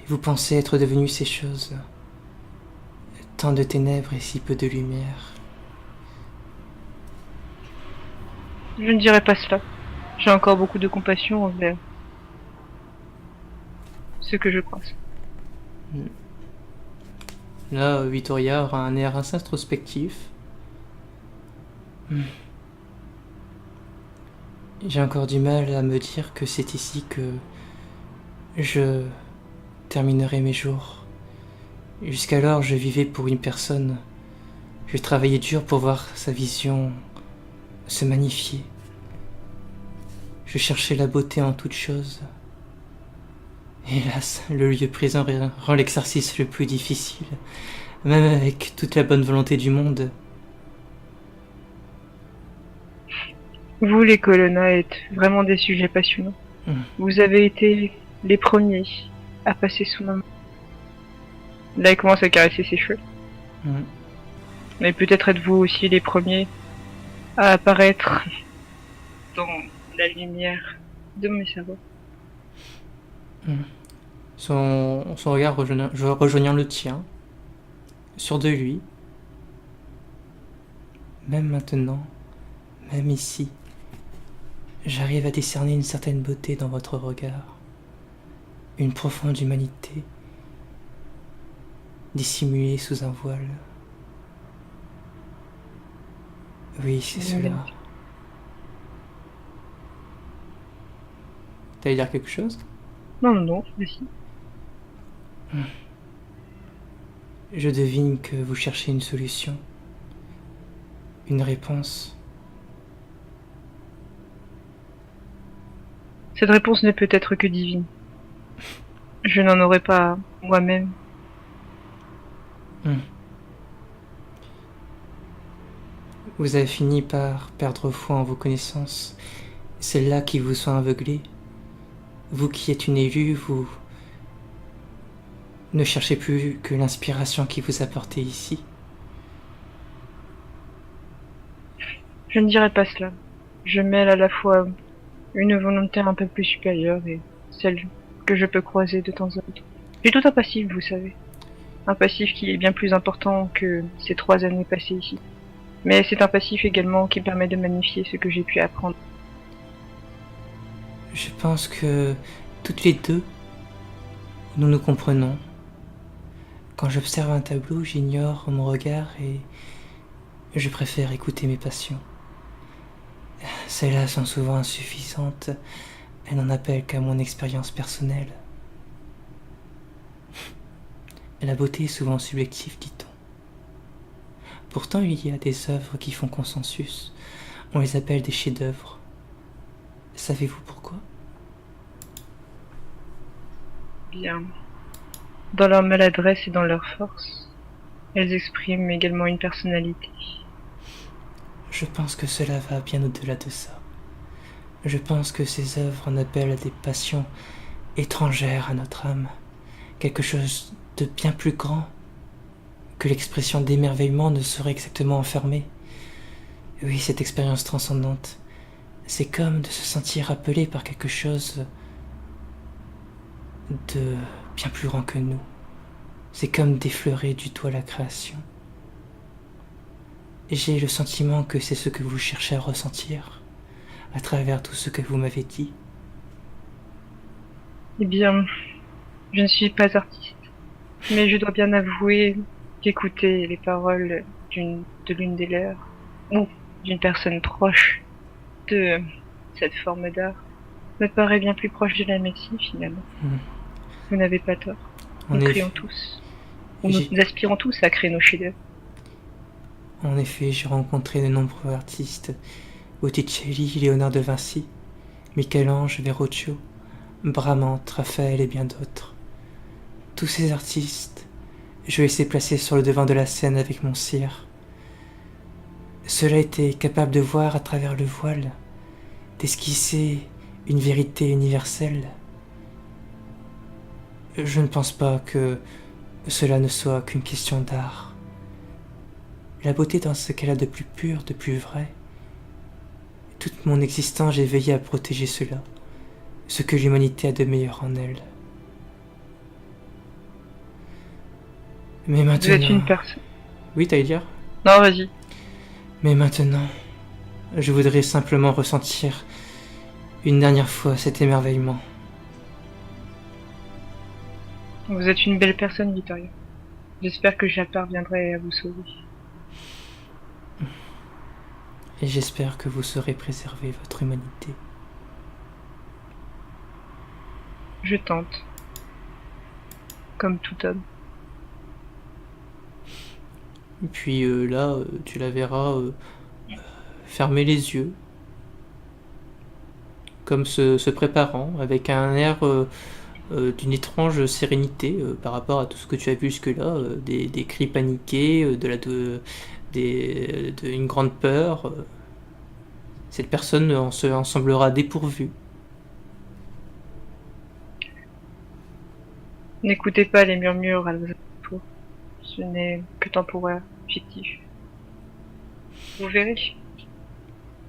vous pensez être devenu ces choses. Tant de ténèbres et si peu de lumière. Je ne dirais pas cela. J'ai encore beaucoup de compassion envers ceux que je croise. Là, Vittoria aura un air assez introspectif. J'ai encore du mal à me dire que c'est ici que je terminerai mes jours. Jusqu'alors, je vivais pour une personne. Je travaillais dur pour voir sa vision se magnifier. Je cherchais la beauté en toute chose. Hélas, le lieu présent rend l'exercice le plus difficile, même avec toute la bonne volonté du monde. Vous, les colonna, êtes vraiment des sujets passionnants. Vous avez été les premiers à passer sous ma main. Là, il commence à caresser ses cheveux. Mais peut-être êtes-vous aussi les premiers à apparaître dans la lumière de mes savoirs. Son regard rejoignant le tien, sûr de lui. Même maintenant, même ici, j'arrive à discerner une certaine beauté dans votre regard, une profonde humanité, dissimulée sous un voile. Oui, c'est cela. T'allais dire quelque chose? Non, vas-y. Je devine que vous cherchez une solution, une réponse. Cette réponse ne peut être que divine. Je n'en aurais pas moi-même. Vous avez fini par perdre foi en vos connaissances, celles-là qui vous sont aveuglées. Vous qui êtes une élue, vous ne cherchez plus que l'inspiration qui vous a porté ici. Je ne dirais pas cela. Je mêle à la fois une volonté un peu plus supérieure et celle que je peux croiser de temps en temps. J'ai tout un passif, vous savez. Un passif qui est bien plus important que ces 3 années passées ici. Mais c'est un passif également qui permet de magnifier ce que j'ai pu apprendre. Je pense que toutes les deux, nous nous comprenons. Quand j'observe un tableau, j'ignore mon regard et je préfère écouter mes passions. Celles-là sont souvent insuffisantes, elles n'en appellent qu'à mon expérience personnelle. La beauté est souvent subjective, dit-on. Pourtant, il y a des œuvres qui font consensus. On les appelle des chefs-d'œuvre. Savez-vous pourquoi? Bien. Dans leur maladresse et dans leur force, elles expriment également une personnalité. Je pense que cela va bien au-delà de ça. Je pense que ces œuvres en appellent à des passions étrangères à notre âme, quelque chose de bien plus grand, que l'expression d'émerveillement ne saurait exactement enfermer. Oui, cette expérience transcendante, c'est comme de se sentir appelé par quelque chose de bien plus grand que nous. C'est comme d'effleurer du doigt la création. J'ai le sentiment que c'est ce que vous cherchez à ressentir, à travers tout ce que vous m'avez dit. Eh bien, je ne suis pas artiste, mais je dois bien avouer qu'écouter les paroles de l'une des leurs, ou d'une personne proche de cette forme d'art, me paraît bien plus proche de la médecine finalement. Vous n'avez pas tort. Nous créons tous. Nous aspirons tous à créer nos chefs-d'œuvre. En effet, j'ai rencontré de nombreux artistes. Botticelli, Léonard de Vinci, Michel-Ange, Verrocchio, Bramante, Raphaël et bien d'autres. Tous ces artistes, je les ai placés sur le devant de la scène avec mon cire. Ceux-là étaient capables de voir à travers le voile, d'esquisser une vérité universelle. Je ne pense pas que cela ne soit qu'une question d'art. La beauté dans ce qu'elle a de plus pur, de plus vrai. Toute mon existence, j'ai veillé à protéger cela, ce que l'humanité a de meilleur en elle. Mais maintenant... Vous êtes une personne... Oui, t'allais dire? Non, vas-y. Mais maintenant, je voudrais simplement ressentir une dernière fois cet émerveillement. Vous êtes une belle personne, Victoria. J'espère que je parviendrai à vous sauver. Et j'espère que vous saurez préserver votre humanité. Je tente. Comme tout homme. Et puis là, tu la verras fermer les yeux, comme se préparant, avec un air d'une étrange sérénité par rapport à tout ce que tu as vu jusque-là, des cris paniqués, une grande peur. Cette personne en semblera dépourvue. N'écoutez pas les murmures à vos alentours. Ce n'est que temporaire, fictif. Vous verrez.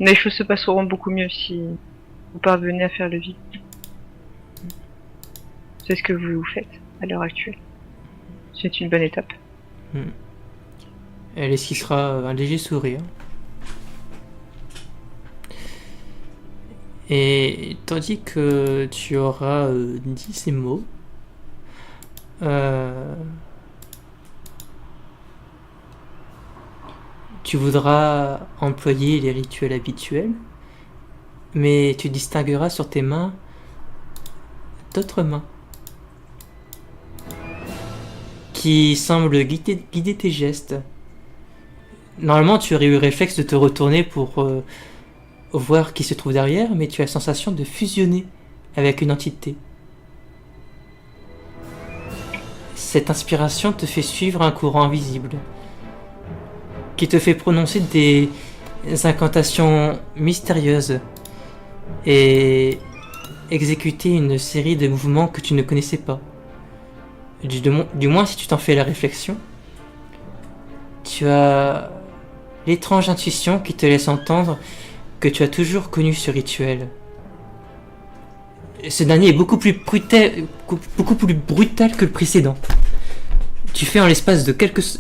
Les choses se passeront beaucoup mieux si vous parvenez à faire le vide. C'est ce que vous faites à l'heure actuelle. C'est une bonne étape. Elle esquissera un léger sourire. Et tandis que tu auras dit ces mots, tu voudras employer les rituels habituels, mais tu distingueras sur tes mains d'autres mains qui semblent guider tes gestes. Normalement, tu aurais eu le réflexe de te retourner pour voir qui se trouve derrière, mais tu as la sensation de fusionner avec une entité. Cette inspiration te fait suivre un courant invisible qui te fait prononcer incantations mystérieuses et exécuter une série de mouvements que tu ne connaissais pas. Du moins si tu t'en fais la réflexion, tu as l'étrange intuition qui te laisse entendre que tu as toujours connu ce rituel. Ce dernier est beaucoup plus brutal que le précédent. Tu fais en l'espace de quelques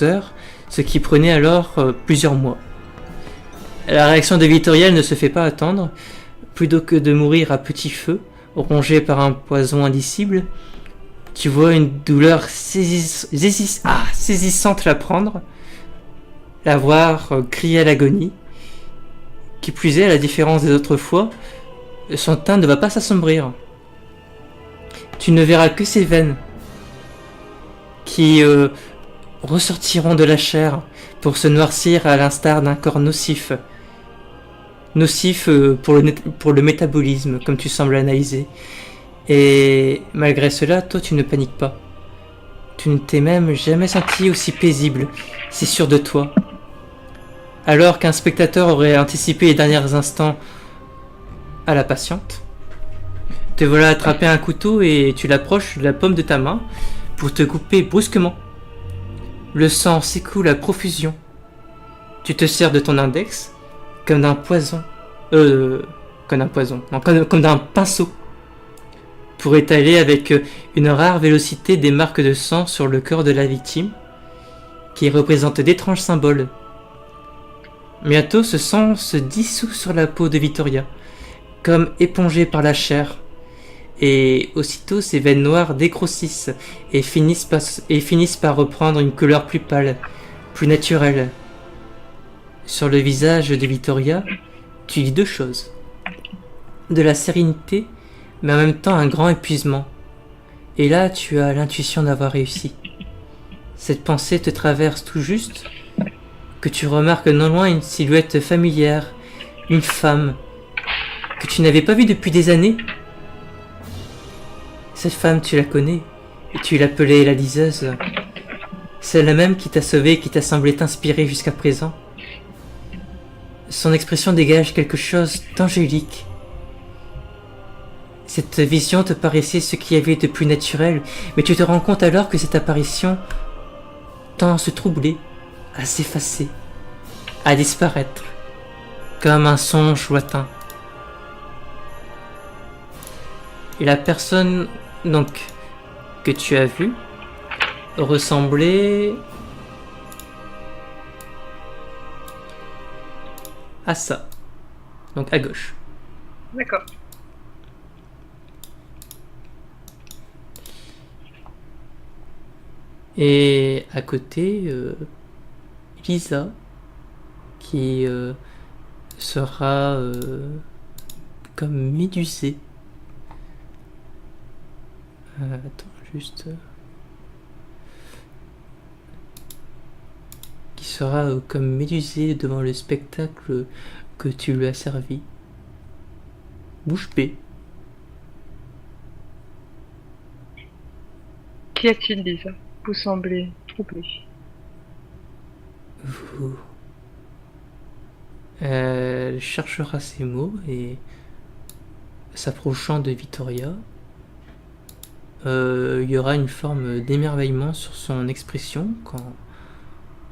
heures ce qui prenait alors plusieurs mois. La réaction de Vittoria ne se fait pas attendre. Plutôt que de mourir à petit feu, rongé par un poison indicible, tu vois une douleur saisissante la prendre, la voir crier à l'agonie. Qui plus est, à la différence des autres fois, son teint ne va pas s'assombrir. Tu ne verras que ses veines qui ressortiront de la chair pour se noircir à l'instar d'un corps nocif. Nocif pour le métabolisme, comme tu sembles analyser. Et malgré cela, toi tu ne paniques pas. Tu ne t'es même jamais senti aussi paisible, si sûr de toi. Alors qu'un spectateur aurait anticipé les derniers instants à la patiente, te voilà attraper un couteau et tu l'approches de la paume de ta main pour te couper brusquement. Le sang s'écoule à profusion. Tu te sers de ton index comme d'un poison. Comme d'un pinceau. Pour étaler avec une rare vélocité des marques de sang sur le corps de la victime, qui représentent d'étranges symboles. Bientôt, ce sang se dissout sur la peau de Vittoria, comme épongé par la chair, et aussitôt ses veines noires dégrossissent et finissent par reprendre une couleur plus pâle, plus naturelle. Sur le visage de Vittoria, tu dis deux choses. De la sérénité, mais en même temps un grand épuisement. Et là, tu as l'intuition d'avoir réussi. Cette pensée te traverse tout juste, que tu remarques non loin une silhouette familière, une femme, que tu n'avais pas vue depuis des années. Cette femme, tu la connais, et tu l'appelais la liseuse. Celle même qui t'a sauvé et qui t'a semblé t'inspirer jusqu'à présent. Son expression dégage quelque chose d'angélique. Cette vision te paraissait ce qu'il y avait de plus naturel, mais tu te rends compte alors que cette apparition tend à se troubler, à s'effacer, à disparaître, comme un songe lointain. Et la personne donc que tu as vue ressemblait à ça, donc à gauche. D'accord. Et à côté, Lisa, qui sera comme médusée. Attends, juste... qui sera comme médusée devant le spectacle que tu lui as servi. Bouche bée. Qu'y a-t-il, Lisa? Vous semblez troublé. Elle cherchera ses mots et, s'approchant de Vittoria, il y aura une forme d'émerveillement sur son expression quand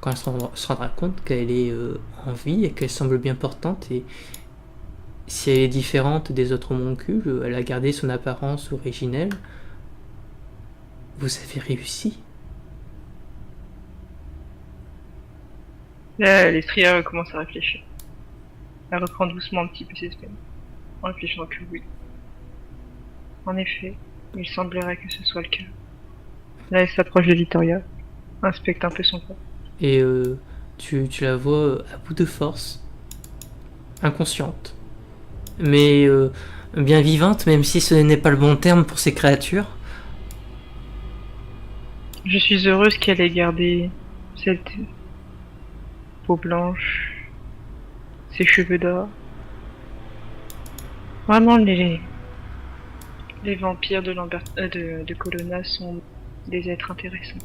elle se rendra compte qu'elle est en vie et qu'elle semble bien portante. Et si elle est différente des autres homoncules, elle a gardé son apparence originelle. Vous avez réussi. Là, l'Estria commence à réfléchir. Elle reprend doucement un petit peu ses peines, en réfléchissant que oui. En effet, il semblerait que ce soit le cas. Là, elle s'approche de Vittoria, inspecte un peu son corps. Et tu la vois à bout de force, inconsciente, mais bien vivante, même si ce n'est pas le bon terme pour ces créatures. Je suis heureuse qu'elle ait gardé cette peau blanche, ses cheveux d'or. Vraiment, les vampires de Colonna sont des êtres intéressants.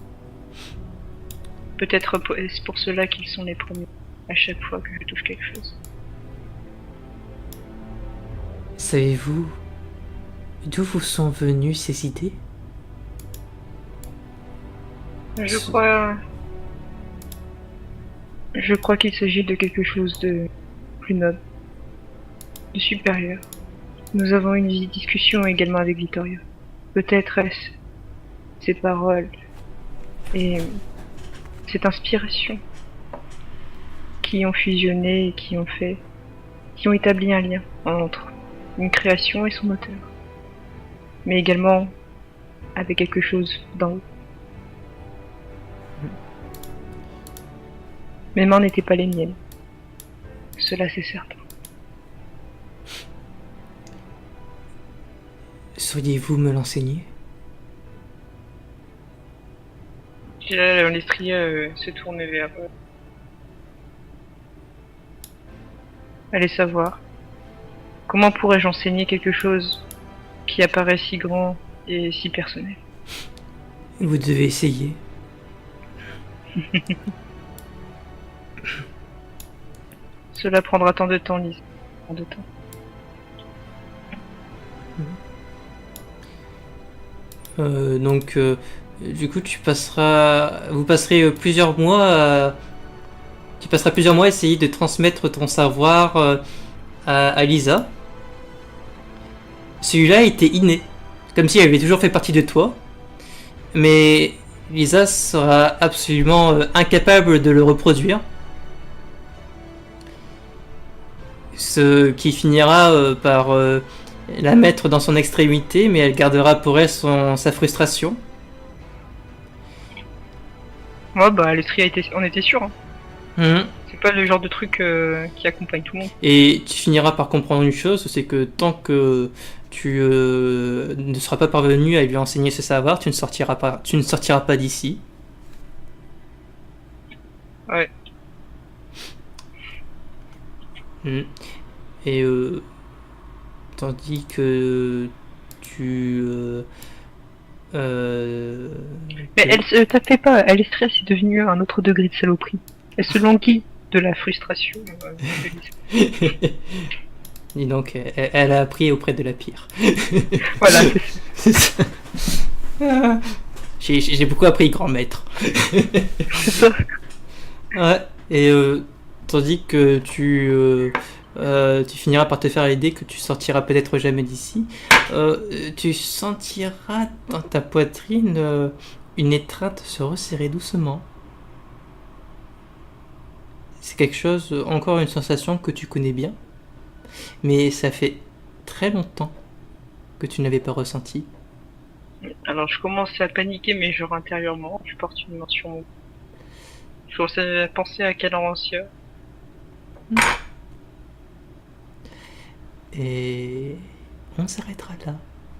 Peut-être c'est pour cela qu'ils sont les premiers à chaque fois que je touche quelque chose. Savez-vous d'où vous sont venues ces idées? Je crois qu'il s'agit de quelque chose de plus noble, de supérieur. Nous avons eu une discussion également avec Victoria. Peut-être est-ce ces paroles et cette inspiration qui ont fusionné et qui ont établi un lien entre une création et son auteur. Mais également avec quelque chose d'en haut. Mes mains n'étaient pas les miennes. Cela c'est certain. Sauriez-vous me l'enseigner? Et là, l'Estria se tourne vers allez savoir. Comment pourrais-je enseigner quelque chose qui apparaît si grand et si personnel? Vous devez essayer. Cela prendra tant de temps, Lise. Tant de temps. Donc, du coup, vous passerez plusieurs mois tu passeras plusieurs mois à essayer de transmettre ton savoir à Lisa. Celui-là était inné, comme si elle avait toujours fait partie de toi. Mais Lisa sera absolument incapable de le reproduire. Ce qui finira par la mettre dans son extrémité, mais elle gardera pour elle sa frustration. Ouais, bah, l'Estria on était sûr. Hein. Mmh. C'est pas le genre de truc qui accompagne tout le monde. Et tu finiras par comprendre une chose, c'est que tant que tu ne seras pas parvenu à lui enseigner ce savoir, tu ne sortiras pas d'ici. Ouais. Et tandis que tu... Mais elle se tapait pas, Alestria c'est devenu un autre degré de saloperie. Elle se languit de la frustration. Dis donc, elle a appris auprès de la pire. Voilà. C'est ça. J'ai beaucoup appris, grand maître. C'est ça. Ouais, et tandis que tu finiras par te faire l'idée que tu sortiras peut-être jamais d'ici, tu sentiras dans ta poitrine une étreinte se resserrer doucement. C'est quelque chose, encore une sensation que tu connais bien, mais ça fait très longtemps que tu n'avais pas ressenti. Alors je commence à paniquer, mais genre intérieurement, je porte une main sur mon... Je commence à penser à Calancia. Et on s'arrêtera là.